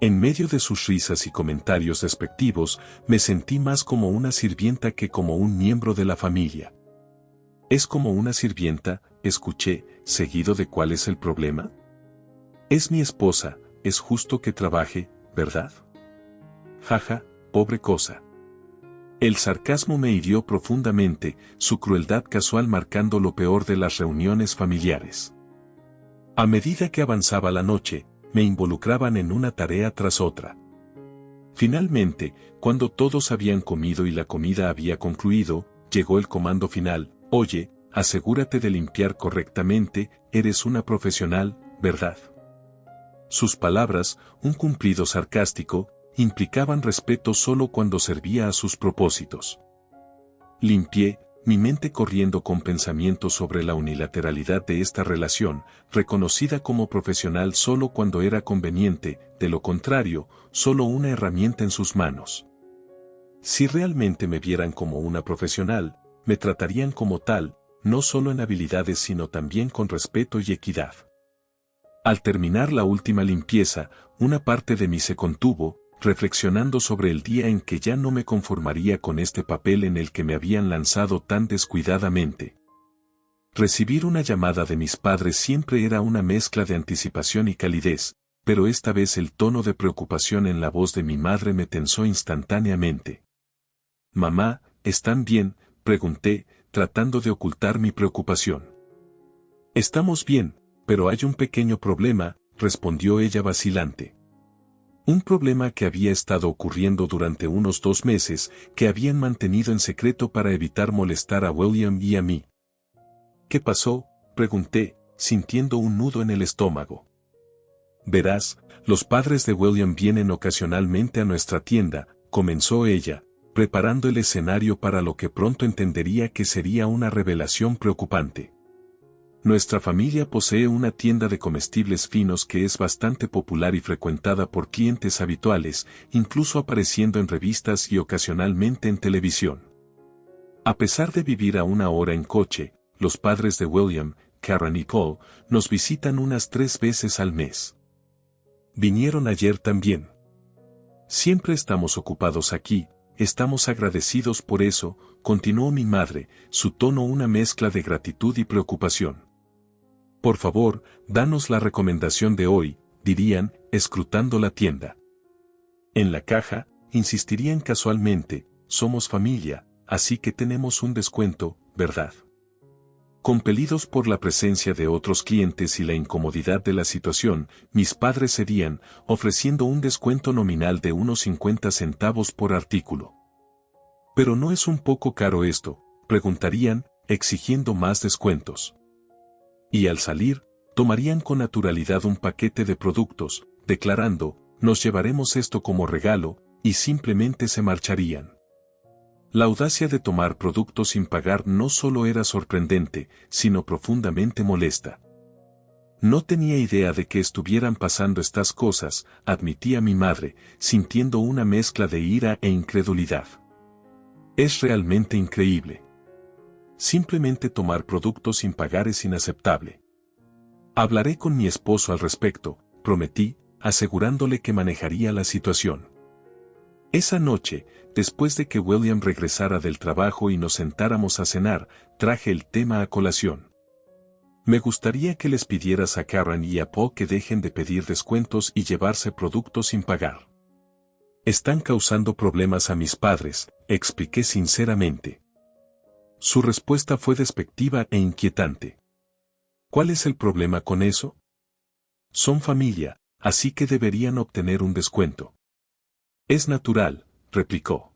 En medio de sus risas y comentarios despectivos, me sentí más como una sirvienta que como un miembro de la familia. «Es como una sirvienta», escuché, seguido de «¿Cuál es el problema?». «Es mi esposa, es justo que trabaje, ¿verdad?». «Jaja, pobre cosa». El sarcasmo me hirió profundamente, su crueldad casual marcando lo peor de las reuniones familiares. A medida que avanzaba la noche, me involucraban en una tarea tras otra. Finalmente, cuando todos habían comido y la comida había concluido, llegó el comando final: «Oye, asegúrate de limpiar correctamente, eres una profesional, ¿verdad?». Sus palabras, un cumplido sarcástico, implicaban respeto solo cuando servía a sus propósitos. Limpié, mi mente corriendo con pensamientos sobre la unilateralidad de esta relación, reconocida como profesional solo cuando era conveniente, de lo contrario, solo una herramienta en sus manos. Si realmente me vieran como una profesional, me tratarían como tal, no solo en habilidades sino también con respeto y equidad. Al terminar la última limpieza, una parte de mí se contuvo, reflexionando sobre el día en que ya no me conformaría con este papel en el que me habían lanzado tan descuidadamente. Recibir una llamada de mis padres siempre era una mezcla de anticipación y calidez, pero esta vez el tono de preocupación en la voz de mi madre me tensó instantáneamente. «Mamá, ¿están bien?», pregunté, tratando de ocultar mi preocupación. «Estamos bien, pero hay un pequeño problema», respondió ella vacilante. Un problema que había estado ocurriendo durante unos 2 meses, que habían mantenido en secreto para evitar molestar a William y a mí. «¿Qué pasó?», pregunté, sintiendo un nudo en el estómago. «Verás, los padres de William vienen ocasionalmente a nuestra tienda», comenzó ella, preparando el escenario para lo que pronto entendería que sería una revelación preocupante. Nuestra familia posee una tienda de comestibles finos que es bastante popular y frecuentada por clientes habituales, incluso apareciendo en revistas y ocasionalmente en televisión. A pesar de vivir a 1 hora en coche, los padres de William, Karen y Paul, nos visitan unas 3 veces al mes. Vinieron ayer también. «Siempre estamos ocupados aquí, estamos agradecidos por eso», continuó mi madre, su tono una mezcla de gratitud y preocupación. «Por favor, danos la recomendación de hoy», dirían, escrutando la tienda. En la caja, insistirían casualmente: «Somos familia, así que tenemos un descuento, ¿verdad?». Compelidos por la presencia de otros clientes y la incomodidad de la situación, mis padres cedían, ofreciendo un descuento nominal de unos 50 centavos por artículo. «¿Pero no es un poco caro esto?», preguntarían, exigiendo más descuentos. Y al salir, tomarían con naturalidad un paquete de productos, declarando: «Nos llevaremos esto como regalo», y simplemente se marcharían. La audacia de tomar productos sin pagar no solo era sorprendente, sino profundamente molesta. «No tenía idea de que estuvieran pasando estas cosas», admitía mi madre, sintiendo una mezcla de ira e incredulidad. «Es realmente increíble. Simplemente tomar productos sin pagar es inaceptable». «Hablaré con mi esposo al respecto», prometí, asegurándole que manejaría la situación. Esa noche, después de que William regresara del trabajo y nos sentáramos a cenar, traje el tema a colación. «Me gustaría que les pidieras a Karen y a Paul que dejen de pedir descuentos y llevarse productos sin pagar. Están causando problemas a mis padres», expliqué sinceramente. Su respuesta fue despectiva e inquietante. «¿Cuál es el problema con eso? Son familia, así que deberían obtener un descuento». «Es natural», replicó.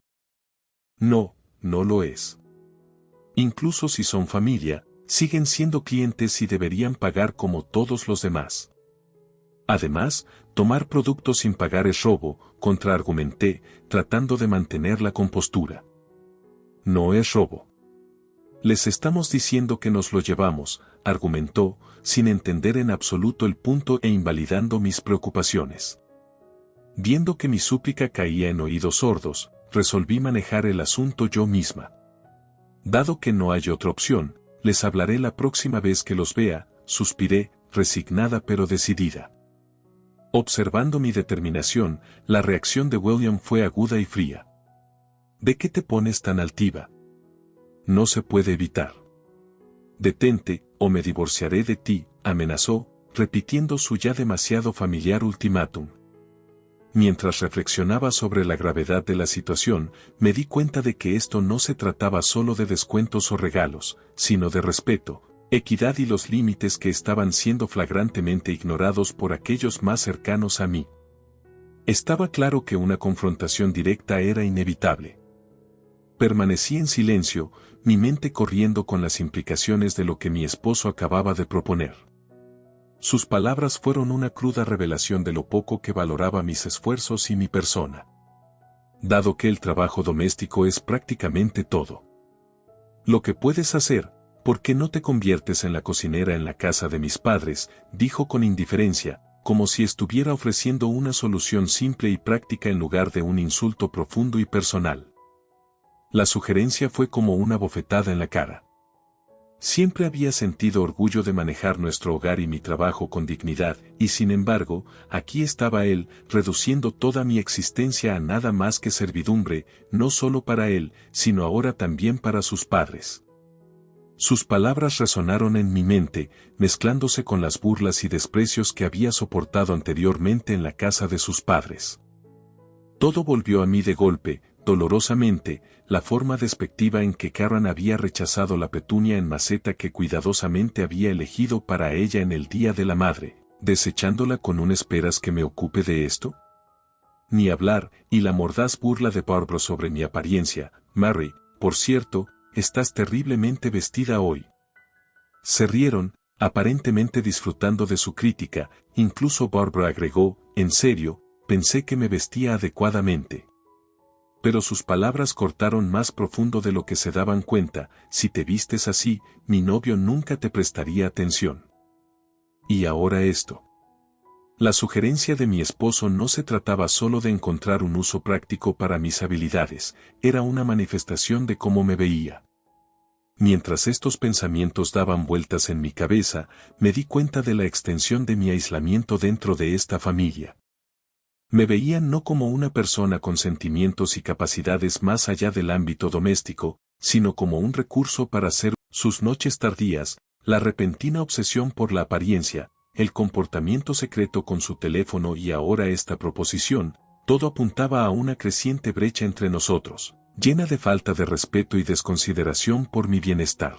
«No, no lo es. Incluso si son familia, siguen siendo clientes y deberían pagar como todos los demás». Además, tomar productos sin pagar es robo, contraargumenté, tratando de mantener la compostura. No es robo. Les estamos diciendo que nos lo llevamos, argumentó, sin entender en absoluto el punto e invalidando mis preocupaciones. Viendo que mi súplica caía en oídos sordos, resolví manejar el asunto yo misma. Dado que no hay otra opción, les hablaré la próxima vez que los vea, suspiré, resignada pero decidida. Observando mi determinación, la reacción de William fue aguda y fría. ¿De qué te pones tan altiva? No se puede evitar. Detente, o me divorciaré de ti, amenazó, repitiendo su ya demasiado familiar ultimátum. Mientras reflexionaba sobre la gravedad de la situación, me di cuenta de que esto no se trataba solo de descuentos o regalos, sino de respeto, equidad y los límites que estaban siendo flagrantemente ignorados por aquellos más cercanos a mí. Estaba claro que una confrontación directa era inevitable. Permanecí en silencio, mi mente corriendo con las implicaciones de lo que mi esposo acababa de proponer. Sus palabras fueron una cruda revelación de lo poco que valoraba mis esfuerzos y mi persona. Dado que el trabajo doméstico es prácticamente todo lo que puedes hacer, ¿por qué no te conviertes en la cocinera en la casa de mis padres?, dijo con indiferencia, como si estuviera ofreciendo una solución simple y práctica en lugar de un insulto profundo y personal. La sugerencia fue como una bofetada en la cara. Siempre había sentido orgullo de manejar nuestro hogar y mi trabajo con dignidad, y sin embargo, aquí estaba él, reduciendo toda mi existencia a nada más que servidumbre, no solo para él, sino ahora también para sus padres. Sus palabras resonaron en mi mente, mezclándose con las burlas y desprecios que había soportado anteriormente en la casa de sus padres. Todo volvió a mí de golpe, dolorosamente, la forma despectiva en que Karen había rechazado la petunia en maceta que cuidadosamente había elegido para ella en el Día de la Madre, desechándola con un «¿Esperas que me ocupe de esto?». Ni hablar, y la mordaz burla de Barbara sobre mi apariencia. «Mary, por cierto, estás terriblemente vestida hoy». Se rieron, aparentemente disfrutando de su crítica, incluso Barbara agregó, «En serio, pensé que me vestía adecuadamente». Pero sus palabras cortaron más profundo de lo que se daban cuenta. «Si te vistes así, mi novio nunca te prestaría atención». Y ahora esto. La sugerencia de mi esposo no se trataba solo de encontrar un uso práctico para mis habilidades, era una manifestación de cómo me veía. Mientras estos pensamientos daban vueltas en mi cabeza, me di cuenta de la extensión de mi aislamiento dentro de esta familia. Me veían no como una persona con sentimientos y capacidades más allá del ámbito doméstico, sino como un recurso para hacer sus noches tardías, la repentina obsesión por la apariencia, el comportamiento secreto con su teléfono y ahora esta proposición, todo apuntaba a una creciente brecha entre nosotros, llena de falta de respeto y desconsideración por mi bienestar.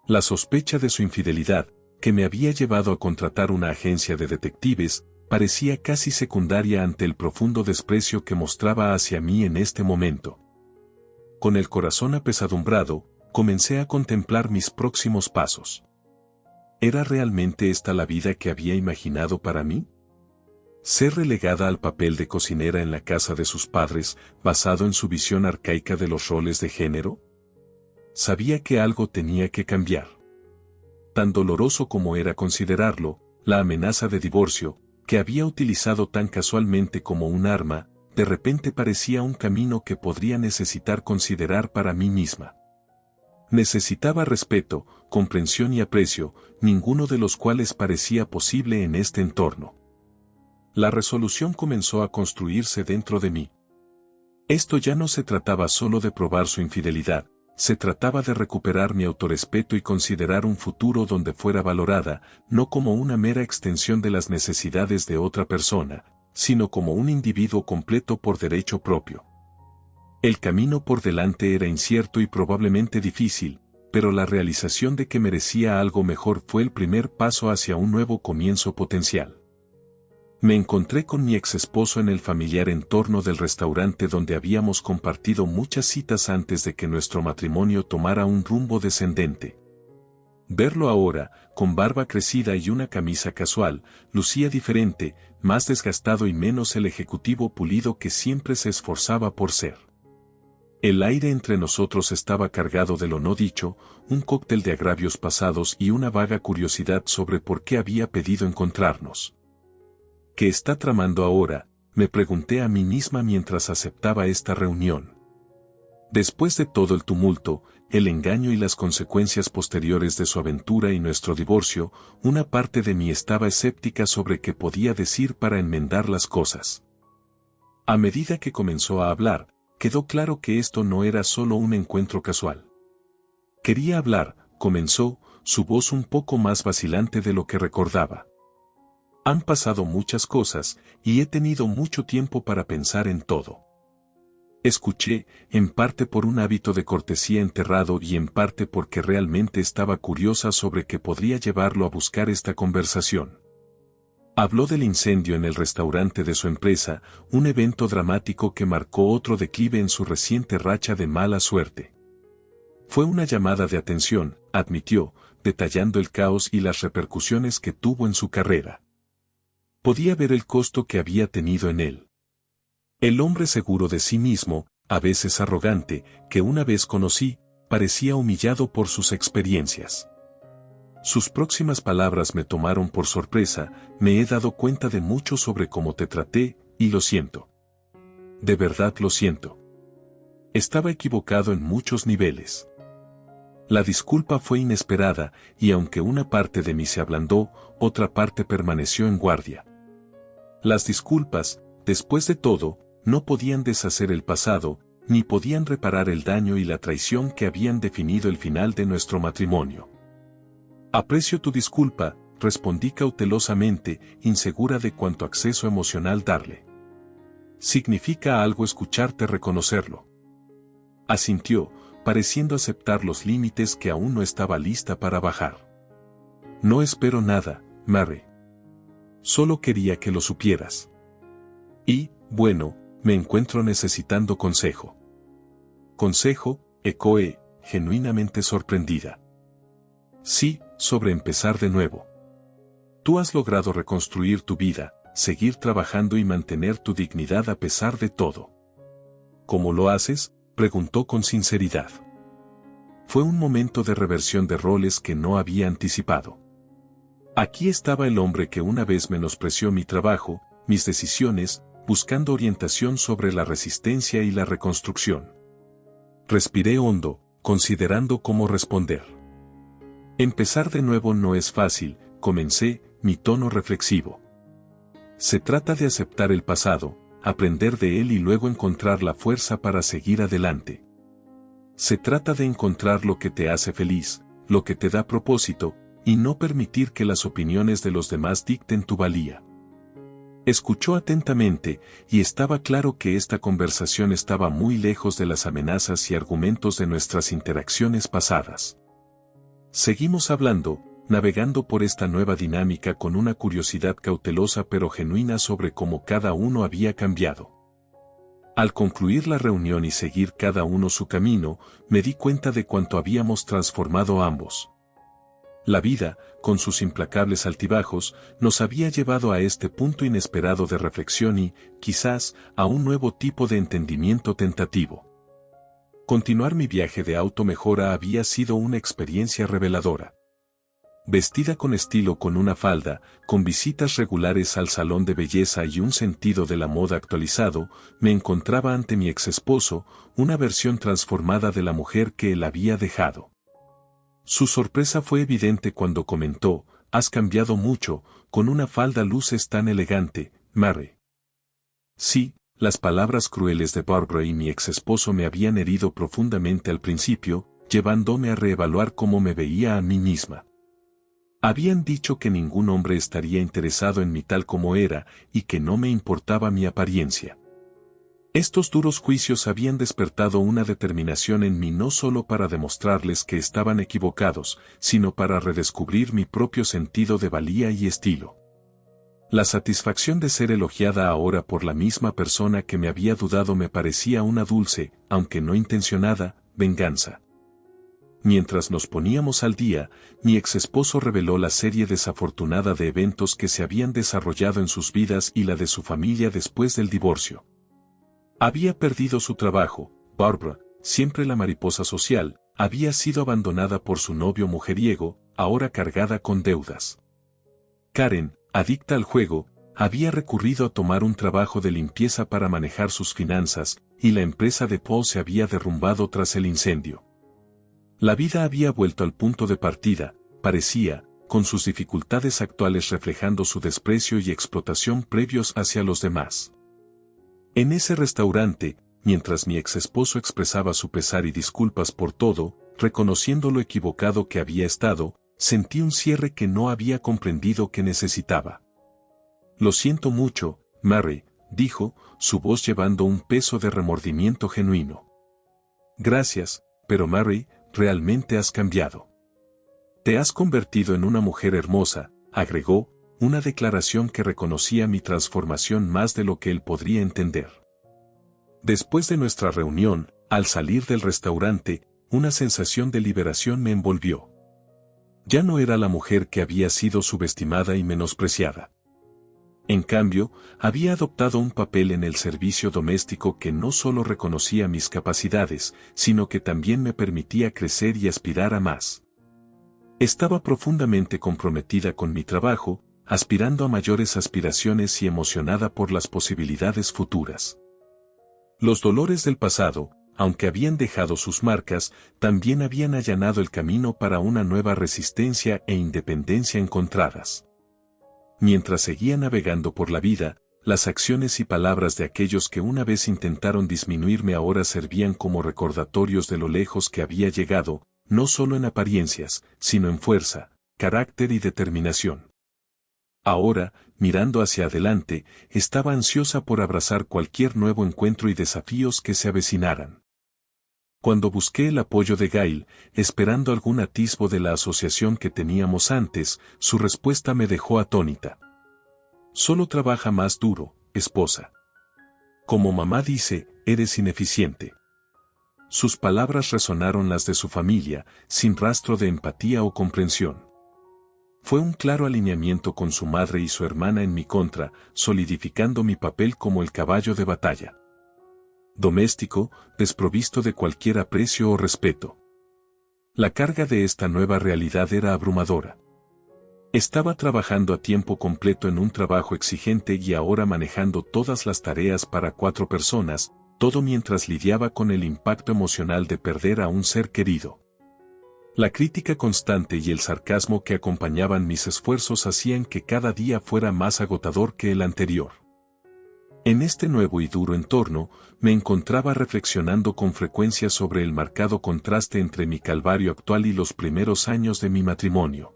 La sospecha de su infidelidad, que me había llevado a contratar una agencia de detectives, parecía casi secundaria ante el profundo desprecio que mostraba hacia mí en este momento. Con el corazón apesadumbrado, comencé a contemplar mis próximos pasos. ¿Era realmente esta la vida que había imaginado para mí? ¿Ser relegada al papel de cocinera en la casa de sus padres, basado en su visión arcaica de los roles de género? Sabía que algo tenía que cambiar. Tan doloroso como era considerarlo, la amenaza de divorcio, que había utilizado tan casualmente como un arma, de repente parecía un camino que podría necesitar considerar para mí misma. Necesitaba respeto, comprensión y aprecio, ninguno de los cuales parecía posible en este entorno. La resolución comenzó a construirse dentro de mí. Esto ya no se trataba solo de probar su infidelidad, se trataba de recuperar mi autorrespeto y considerar un futuro donde fuera valorada, no como una mera extensión de las necesidades de otra persona, sino como un individuo completo por derecho propio. El camino por delante era incierto y probablemente difícil, pero la realización de que merecía algo mejor fue el primer paso hacia un nuevo comienzo potencial. Me encontré con mi ex esposo en el familiar entorno del restaurante donde habíamos compartido muchas citas antes de que nuestro matrimonio tomara un rumbo descendente. Verlo ahora, con barba crecida y una camisa casual, lucía diferente, más desgastado y menos el ejecutivo pulido que siempre se esforzaba por ser. El aire entre nosotros estaba cargado de lo no dicho, un cóctel de agravios pasados y una vaga curiosidad sobre por qué había pedido encontrarnos. ¿Qué está tramando ahora?, me pregunté a mí misma mientras aceptaba esta reunión. Después de todo el tumulto, el engaño y las consecuencias posteriores de su aventura y nuestro divorcio, una parte de mí estaba escéptica sobre qué podía decir para enmendar las cosas. A medida que comenzó a hablar, quedó claro que esto no era solo un encuentro casual. Quería hablar, comenzó, su voz un poco más vacilante de lo que recordaba. Han pasado muchas cosas, y he tenido mucho tiempo para pensar en todo. Escuché, en parte por un hábito de cortesía enterrado y en parte porque realmente estaba curiosa sobre qué podría llevarlo a buscar esta conversación. Habló del incendio en el restaurante de su empresa, un evento dramático que marcó otro declive en su reciente racha de mala suerte. Fue una llamada de atención, admitió, detallando el caos y las repercusiones que tuvo en su carrera. Podía ver el costo que había tenido en él. El hombre seguro de sí mismo, a veces arrogante, que una vez conocí, parecía humillado por sus experiencias. Sus próximas palabras me tomaron por sorpresa, me he dado cuenta de mucho sobre cómo te traté, y lo siento. De verdad lo siento. Estaba equivocado en muchos niveles. La disculpa fue inesperada, y aunque una parte de mí se ablandó, otra parte permaneció en guardia. Las disculpas, después de todo, no podían deshacer el pasado, ni podían reparar el daño y la traición que habían definido el final de nuestro matrimonio. Aprecio tu disculpa, respondí cautelosamente, insegura de cuánto acceso emocional darle. Significa algo escucharte reconocerlo. Asintió, pareciendo aceptar los límites que aún no estaba lista para bajar. No espero nada, Mary. Solo quería que lo supieras. Y, bueno, me encuentro necesitando consejo. ¿Consejo?, ecoé, genuinamente sorprendida. Sí, sobre empezar de nuevo. Tú has logrado reconstruir tu vida, seguir trabajando y mantener tu dignidad a pesar de todo. ¿Cómo lo haces?, preguntó con sinceridad. Fue un momento de reversión de roles que no había anticipado. Aquí estaba el hombre que una vez menospreció mi trabajo, mis decisiones, buscando orientación sobre la resistencia y la reconstrucción. Respiré hondo, considerando cómo responder. Empezar de nuevo no es fácil, comencé, mi tono reflexivo. Se trata de aceptar el pasado, aprender de él y luego encontrar la fuerza para seguir adelante. Se trata de encontrar lo que te hace feliz, lo que te da propósito, y no permitir que las opiniones de los demás dicten tu valía. Escuchó atentamente, y estaba claro que esta conversación estaba muy lejos de las amenazas y argumentos de nuestras interacciones pasadas. Seguimos hablando, navegando por esta nueva dinámica con una curiosidad cautelosa pero genuina sobre cómo cada uno había cambiado. Al concluir la reunión y seguir cada uno su camino, me di cuenta de cuánto habíamos transformado ambos. La vida, con sus implacables altibajos, nos había llevado a este punto inesperado de reflexión y, quizás, a un nuevo tipo de entendimiento tentativo. Continuar mi viaje de automejora había sido una experiencia reveladora. Vestida con estilo con una falda, con visitas regulares al salón de belleza y un sentido de la moda actualizado, me encontraba ante mi exesposo, una versión transformada de la mujer que él había dejado. Su sorpresa fue evidente cuando comentó, «Has cambiado mucho, con una falda luces tan elegante, Mary». Sí, las palabras crueles de Barbara y mi exesposo me habían herido profundamente al principio, llevándome a reevaluar cómo me veía a mí misma. Habían dicho que ningún hombre estaría interesado en mí tal como era, y que no me importaba mi apariencia. Estos duros juicios habían despertado una determinación en mí no solo para demostrarles que estaban equivocados, sino para redescubrir mi propio sentido de valía y estilo. La satisfacción de ser elogiada ahora por la misma persona que me había dudado me parecía una dulce, aunque no intencionada, venganza. Mientras nos poníamos al día, mi ex esposo reveló la serie desafortunada de eventos que se habían desarrollado en sus vidas y la de su familia después del divorcio. Había perdido su trabajo, Barbara, siempre la mariposa social, había sido abandonada por su novio mujeriego, ahora cargada con deudas. Karen, adicta al juego, había recurrido a tomar un trabajo de limpieza para manejar sus finanzas, y la empresa de Paul se había derrumbado tras el incendio. La vida había vuelto al punto de partida, parecía, con sus dificultades actuales reflejando su desprecio y explotación previos hacia los demás. En ese restaurante, mientras mi ex esposo expresaba su pesar y disculpas por todo, reconociendo lo equivocado que había estado, sentí un cierre que no había comprendido que necesitaba. Lo siento mucho, Mary, dijo, su voz llevando un peso de remordimiento genuino. Gracias, pero Mary, realmente has cambiado. Te has convertido en una mujer hermosa, agregó, una declaración que reconocía mi transformación más de lo que él podría entender. Después de nuestra reunión, al salir del restaurante, una sensación de liberación me envolvió. Ya no era la mujer que había sido subestimada y menospreciada. En cambio, había adoptado un papel en el servicio doméstico que no solo reconocía mis capacidades, sino que también me permitía crecer y aspirar a más. Estaba profundamente comprometida con mi trabajo, aspirando a mayores aspiraciones y emocionada por las posibilidades futuras. Los dolores del pasado, aunque habían dejado sus marcas, también habían allanado el camino para una nueva resistencia e independencia encontradas. Mientras seguía navegando por la vida, las acciones y palabras de aquellos que una vez intentaron disminuirme ahora servían como recordatorios de lo lejos que había llegado, no solo en apariencias, sino en fuerza, carácter y determinación. Ahora, mirando hacia adelante, estaba ansiosa por abrazar cualquier nuevo encuentro y desafíos que se avecinaran. Cuando busqué el apoyo de Gail, esperando algún atisbo de la asociación que teníamos antes, su respuesta me dejó atónita. Solo trabaja más duro, esposa. Como mamá dice, eres ineficiente. Sus palabras resonaron las de su familia, sin rastro de empatía o comprensión. Fue un claro alineamiento con su madre y su hermana en mi contra, solidificando mi papel como el caballo de batalla. Doméstico, desprovisto de cualquier aprecio o respeto. La carga de esta nueva realidad era abrumadora. Estaba trabajando a tiempo completo en un trabajo exigente y ahora manejando todas las tareas para 4 personas, todo mientras lidiaba con el impacto emocional de perder a un ser querido. La crítica constante y el sarcasmo que acompañaban mis esfuerzos hacían que cada día fuera más agotador que el anterior. En este nuevo y duro entorno, me encontraba reflexionando con frecuencia sobre el marcado contraste entre mi calvario actual y los primeros años de mi matrimonio.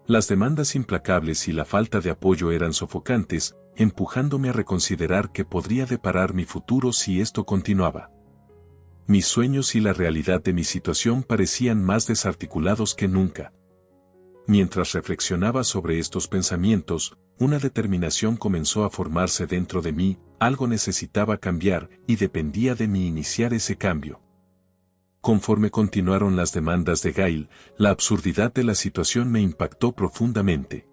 Las demandas implacables y la falta de apoyo eran sofocantes, empujándome a reconsiderar qué podría deparar mi futuro si esto continuaba. Mis sueños y la realidad de mi situación parecían más desarticulados que nunca. Mientras reflexionaba sobre estos pensamientos, una determinación comenzó a formarse dentro de mí, algo necesitaba cambiar y dependía de mí iniciar ese cambio. Conforme continuaron las demandas de Gail, la absurdidad de la situación me impactó profundamente.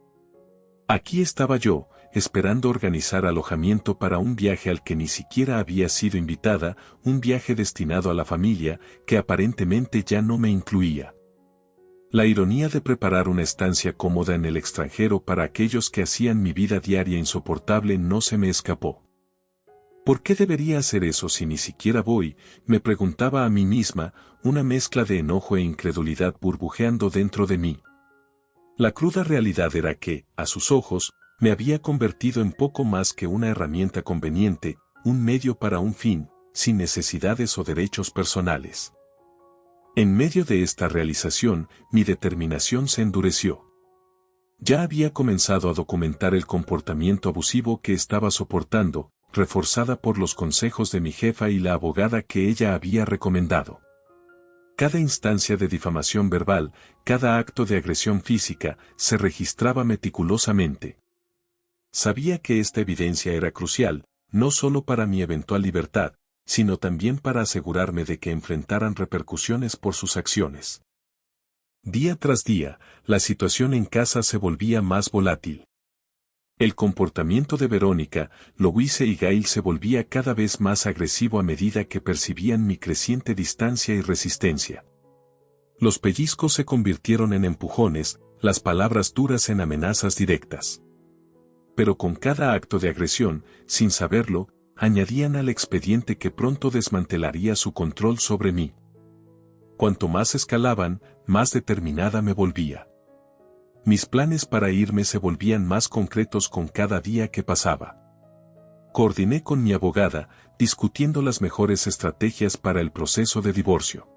Aquí estaba yo, esperando organizar alojamiento para un viaje al que ni siquiera había sido invitada, un viaje destinado a la familia, que aparentemente ya no me incluía. La ironía de preparar una estancia cómoda en el extranjero para aquellos que hacían mi vida diaria insoportable no se me escapó. ¿Por qué debería hacer eso si ni siquiera voy?, me preguntaba a mí misma, una mezcla de enojo e incredulidad burbujeando dentro de mí. La cruda realidad era que, a sus ojos, me había convertido en poco más que una herramienta conveniente, un medio para un fin, sin necesidades o derechos personales. En medio de esta realización, mi determinación se endureció. Ya había comenzado a documentar el comportamiento abusivo que estaba soportando, reforzada por los consejos de mi jefa y la abogada que ella había recomendado. Cada instancia de difamación verbal, cada acto de agresión física, se registraba meticulosamente. Sabía que esta evidencia era crucial, no solo para mi eventual libertad, sino también para asegurarme de que enfrentaran repercusiones por sus acciones. Día tras día, la situación en casa se volvía más volátil. El comportamiento de Verónica, Louise y Gail se volvía cada vez más agresivo a medida que percibían mi creciente distancia y resistencia. Los pellizcos se convirtieron en empujones, las palabras duras en amenazas directas. Pero con cada acto de agresión, sin saberlo, añadían al expediente que pronto desmantelaría su control sobre mí. Cuanto más escalaban, más determinada me volvía. Mis planes para irme se volvían más concretos con cada día que pasaba. Coordiné con mi abogada, discutiendo las mejores estrategias para el proceso de divorcio.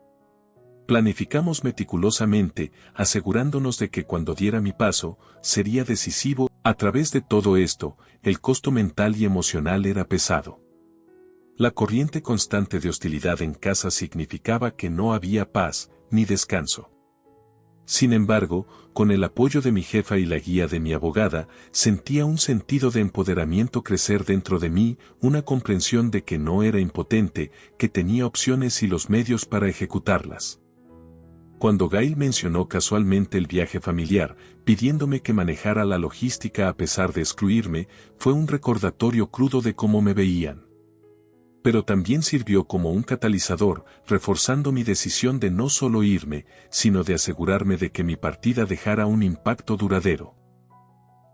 Planificamos meticulosamente, asegurándonos de que cuando diera mi paso, sería decisivo. A través de todo esto, el costo mental y emocional era pesado. La corriente constante de hostilidad en casa significaba que no había paz, ni descanso. Sin embargo, con el apoyo de mi jefa y la guía de mi abogada, sentía un sentido de empoderamiento crecer dentro de mí, una comprensión de que no era impotente, que tenía opciones y los medios para ejecutarlas. Cuando Gail mencionó casualmente el viaje familiar, pidiéndome que manejara la logística a pesar de excluirme, fue un recordatorio crudo de cómo me veían. Pero también sirvió como un catalizador, reforzando mi decisión de no solo irme, sino de asegurarme de que mi partida dejara un impacto duradero.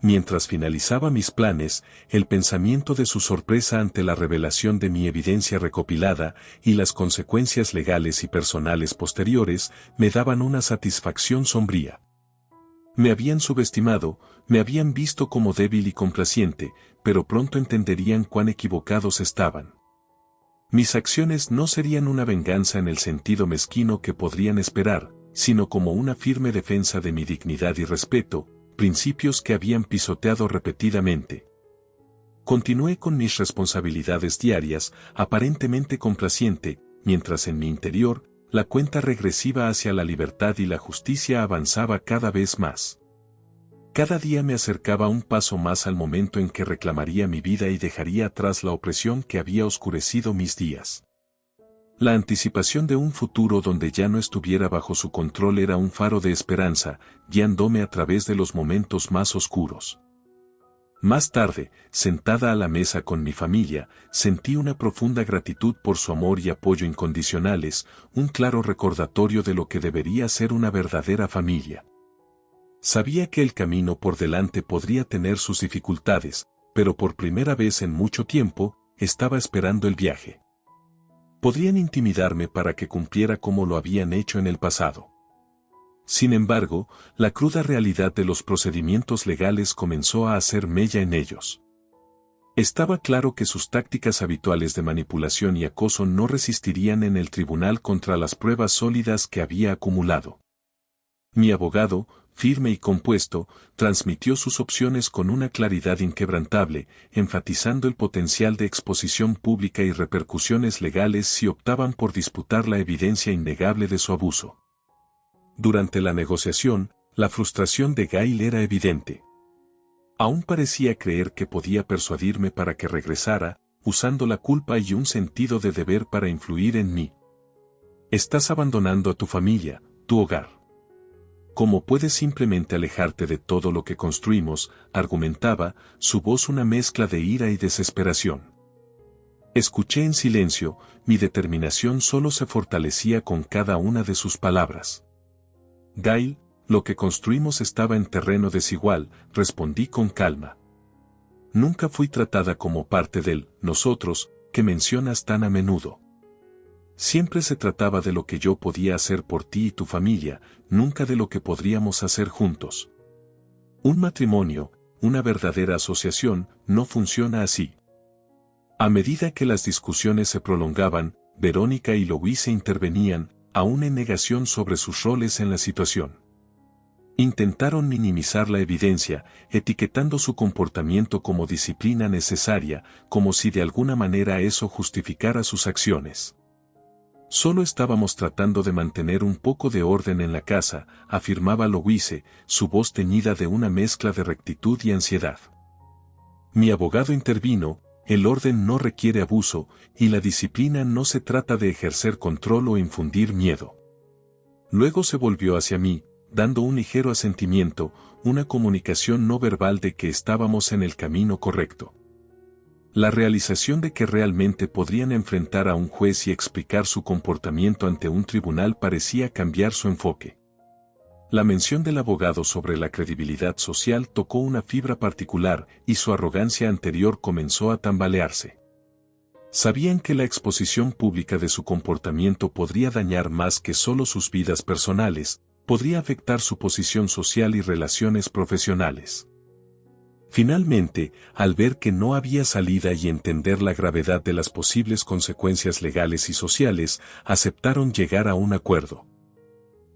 Mientras finalizaba mis planes, el pensamiento de su sorpresa ante la revelación de mi evidencia recopilada y las consecuencias legales y personales posteriores me daban una satisfacción sombría. Me habían subestimado, me habían visto como débil y complaciente, pero pronto entenderían cuán equivocados estaban. Mis acciones no serían una venganza en el sentido mezquino que podrían esperar, sino como una firme defensa de mi dignidad y respeto, principios que habían pisoteado repetidamente. Continué con mis responsabilidades diarias, aparentemente complaciente, mientras en mi interior, la cuenta regresiva hacia la libertad y la justicia avanzaba cada vez más. Cada día me acercaba un paso más al momento en que reclamaría mi vida y dejaría atrás la opresión que había oscurecido mis días. La anticipación de un futuro donde ya no estuviera bajo su control era un faro de esperanza, guiándome a través de los momentos más oscuros. Más tarde, sentada a la mesa con mi familia, sentí una profunda gratitud por su amor y apoyo incondicionales, un claro recordatorio de lo que debería ser una verdadera familia. Sabía que el camino por delante podría tener sus dificultades, pero por primera vez en mucho tiempo, estaba esperando el viaje. Podrían intimidarme para que cumpliera como lo habían hecho en el pasado. Sin embargo, la cruda realidad de los procedimientos legales comenzó a hacer mella en ellos. Estaba claro que sus tácticas habituales de manipulación y acoso no resistirían en el tribunal contra las pruebas sólidas que había acumulado. Mi abogado, firme y compuesto, transmitió sus opciones con una claridad inquebrantable, enfatizando el potencial de exposición pública y repercusiones legales si optaban por disputar la evidencia innegable de su abuso. Durante la negociación, la frustración de Gail era evidente. Aún parecía creer que podía persuadirme para que regresara, usando la culpa y un sentido de deber para influir en mí. Estás abandonando a tu familia, tu hogar. ¿Cómo puedes simplemente alejarte de todo lo que construimos?, argumentaba, su voz una mezcla de ira y desesperación. Escuché en silencio, mi determinación solo se fortalecía con cada una de sus palabras. Gail, lo que construimos estaba en terreno desigual, respondí con calma. Nunca fui tratada como parte del nosotros que mencionas tan a menudo. Siempre se trataba de lo que yo podía hacer por ti y tu familia, nunca de lo que podríamos hacer juntos. Un matrimonio, una verdadera asociación, no funciona así. A medida que las discusiones se prolongaban, Verónica y Louise intervenían, aún en negación sobre sus roles en la situación. Intentaron minimizar la evidencia, etiquetando su comportamiento como disciplina necesaria, como si de alguna manera eso justificara sus acciones. Solo estábamos tratando de mantener un poco de orden en la casa, afirmaba Louise, su voz teñida de una mezcla de rectitud y ansiedad. Mi abogado intervino, el orden no requiere abuso, y la disciplina no se trata de ejercer control o infundir miedo. Luego se volvió hacia mí, dando un ligero asentimiento, una comunicación no verbal de que estábamos en el camino correcto. La realización de que realmente podrían enfrentar a un juez y explicar su comportamiento ante un tribunal parecía cambiar su enfoque. La mención del abogado sobre la credibilidad social tocó una fibra particular y su arrogancia anterior comenzó a tambalearse. Sabían que la exposición pública de su comportamiento podría dañar más que solo sus vidas personales, podría afectar su posición social y relaciones profesionales. Finalmente, al ver que no había salida y entender la gravedad de las posibles consecuencias legales y sociales, aceptaron llegar a un acuerdo.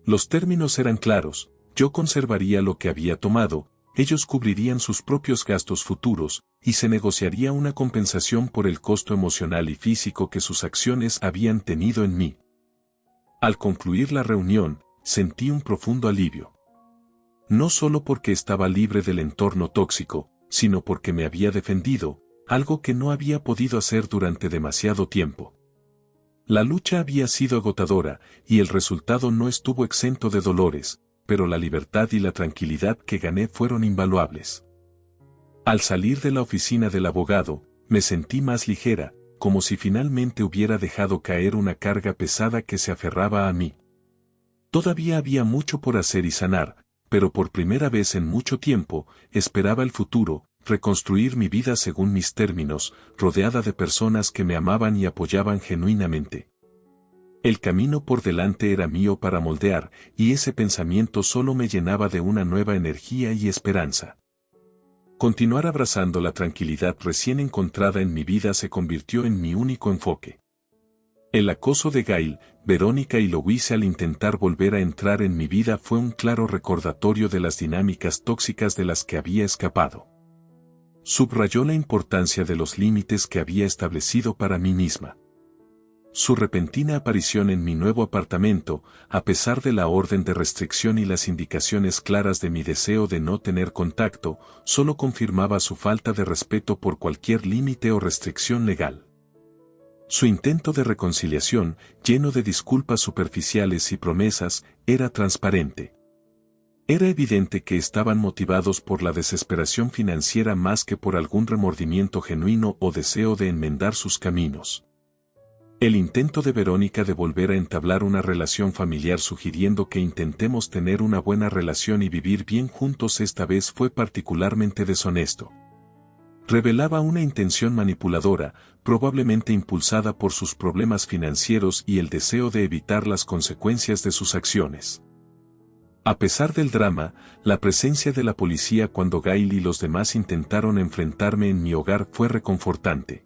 Los términos eran claros: yo conservaría lo que había tomado, ellos cubrirían sus propios gastos futuros, y se negociaría una compensación por el costo emocional y físico que sus acciones habían tenido en mí. Al concluir la reunión, sentí un profundo alivio. No solo porque estaba libre del entorno tóxico, sino porque me había defendido, algo que no había podido hacer durante demasiado tiempo. La lucha había sido agotadora, y el resultado no estuvo exento de dolores, pero la libertad y la tranquilidad que gané fueron invaluables. Al salir de la oficina del abogado, me sentí más ligera, como si finalmente hubiera dejado caer una carga pesada que se aferraba a mí. Todavía había mucho por hacer y sanar, pero por primera vez en mucho tiempo, esperaba el futuro, reconstruir mi vida según mis términos, rodeada de personas que me amaban y apoyaban genuinamente. El camino por delante era mío para moldear, y ese pensamiento solo me llenaba de una nueva energía y esperanza. Continuar abrazando la tranquilidad recién encontrada en mi vida se convirtió en mi único enfoque. El acoso de Gail, Verónica y Louise al intentar volver a entrar en mi vida fue un claro recordatorio de las dinámicas tóxicas de las que había escapado. Subrayó la importancia de los límites que había establecido para mí misma. Su repentina aparición en mi nuevo apartamento, a pesar de la orden de restricción y las indicaciones claras de mi deseo de no tener contacto, solo confirmaba su falta de respeto por cualquier límite o restricción legal. Su intento de reconciliación, lleno de disculpas superficiales y promesas, era transparente. Era evidente que estaban motivados por la desesperación financiera más que por algún remordimiento genuino o deseo de enmendar sus caminos. El intento de Verónica de volver a entablar una relación familiar sugiriendo que intentemos tener una buena relación y vivir bien juntos esta vez fue particularmente deshonesto. Revelaba una intención manipuladora, probablemente impulsada por sus problemas financieros y el deseo de evitar las consecuencias de sus acciones. A pesar del drama, la presencia de la policía cuando Gail y los demás intentaron enfrentarme en mi hogar fue reconfortante.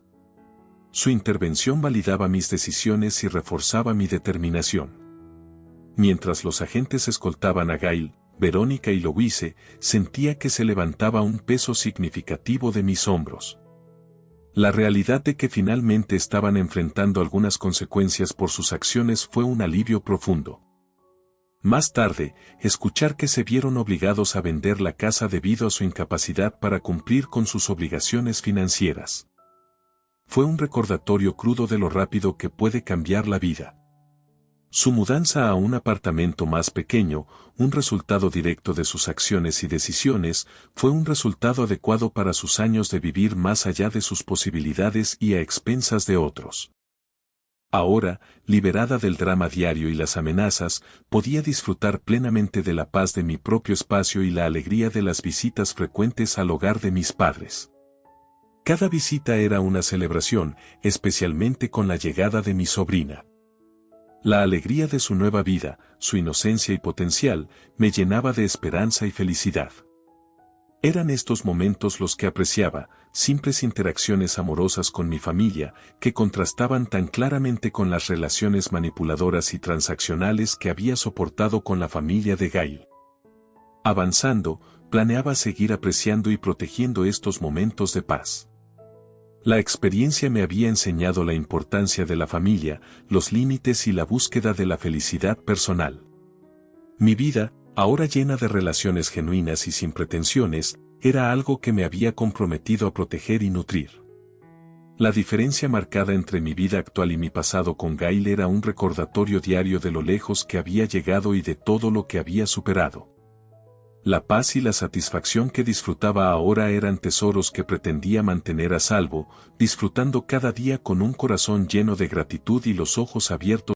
Su intervención validaba mis decisiones y reforzaba mi determinación. Mientras los agentes escoltaban a Gail, Verónica y Louise, sentía que se levantaba un peso significativo de mis hombros. La realidad de que finalmente estaban enfrentando algunas consecuencias por sus acciones fue un alivio profundo. Más tarde, escuchar que se vieron obligados a vender la casa debido a su incapacidad para cumplir con sus obligaciones financieras. Fue un recordatorio crudo de lo rápido que puede cambiar la vida. Su mudanza a un apartamento más pequeño, un resultado directo de sus acciones y decisiones, fue un resultado adecuado para sus años de vivir más allá de sus posibilidades y a expensas de otros. Ahora, liberada del drama diario y las amenazas, podía disfrutar plenamente de la paz de mi propio espacio y la alegría de las visitas frecuentes al hogar de mis padres. Cada visita era una celebración, especialmente con la llegada de mi sobrina. La alegría de su nueva vida, su inocencia y potencial, me llenaba de esperanza y felicidad. Eran estos momentos los que apreciaba, simples interacciones amorosas con mi familia, que contrastaban tan claramente con las relaciones manipuladoras y transaccionales que había soportado con la familia de Gail. Avanzando, planeaba seguir apreciando y protegiendo estos momentos de paz. La experiencia me había enseñado la importancia de la familia, los límites y la búsqueda de la felicidad personal. Mi vida, ahora llena de relaciones genuinas y sin pretensiones, era algo que me había comprometido a proteger y nutrir. La diferencia marcada entre mi vida actual y mi pasado con Gail era un recordatorio diario de lo lejos que había llegado y de todo lo que había superado. La paz y la satisfacción que disfrutaba ahora eran tesoros que pretendía mantener a salvo, disfrutando cada día con un corazón lleno de gratitud y los ojos abiertos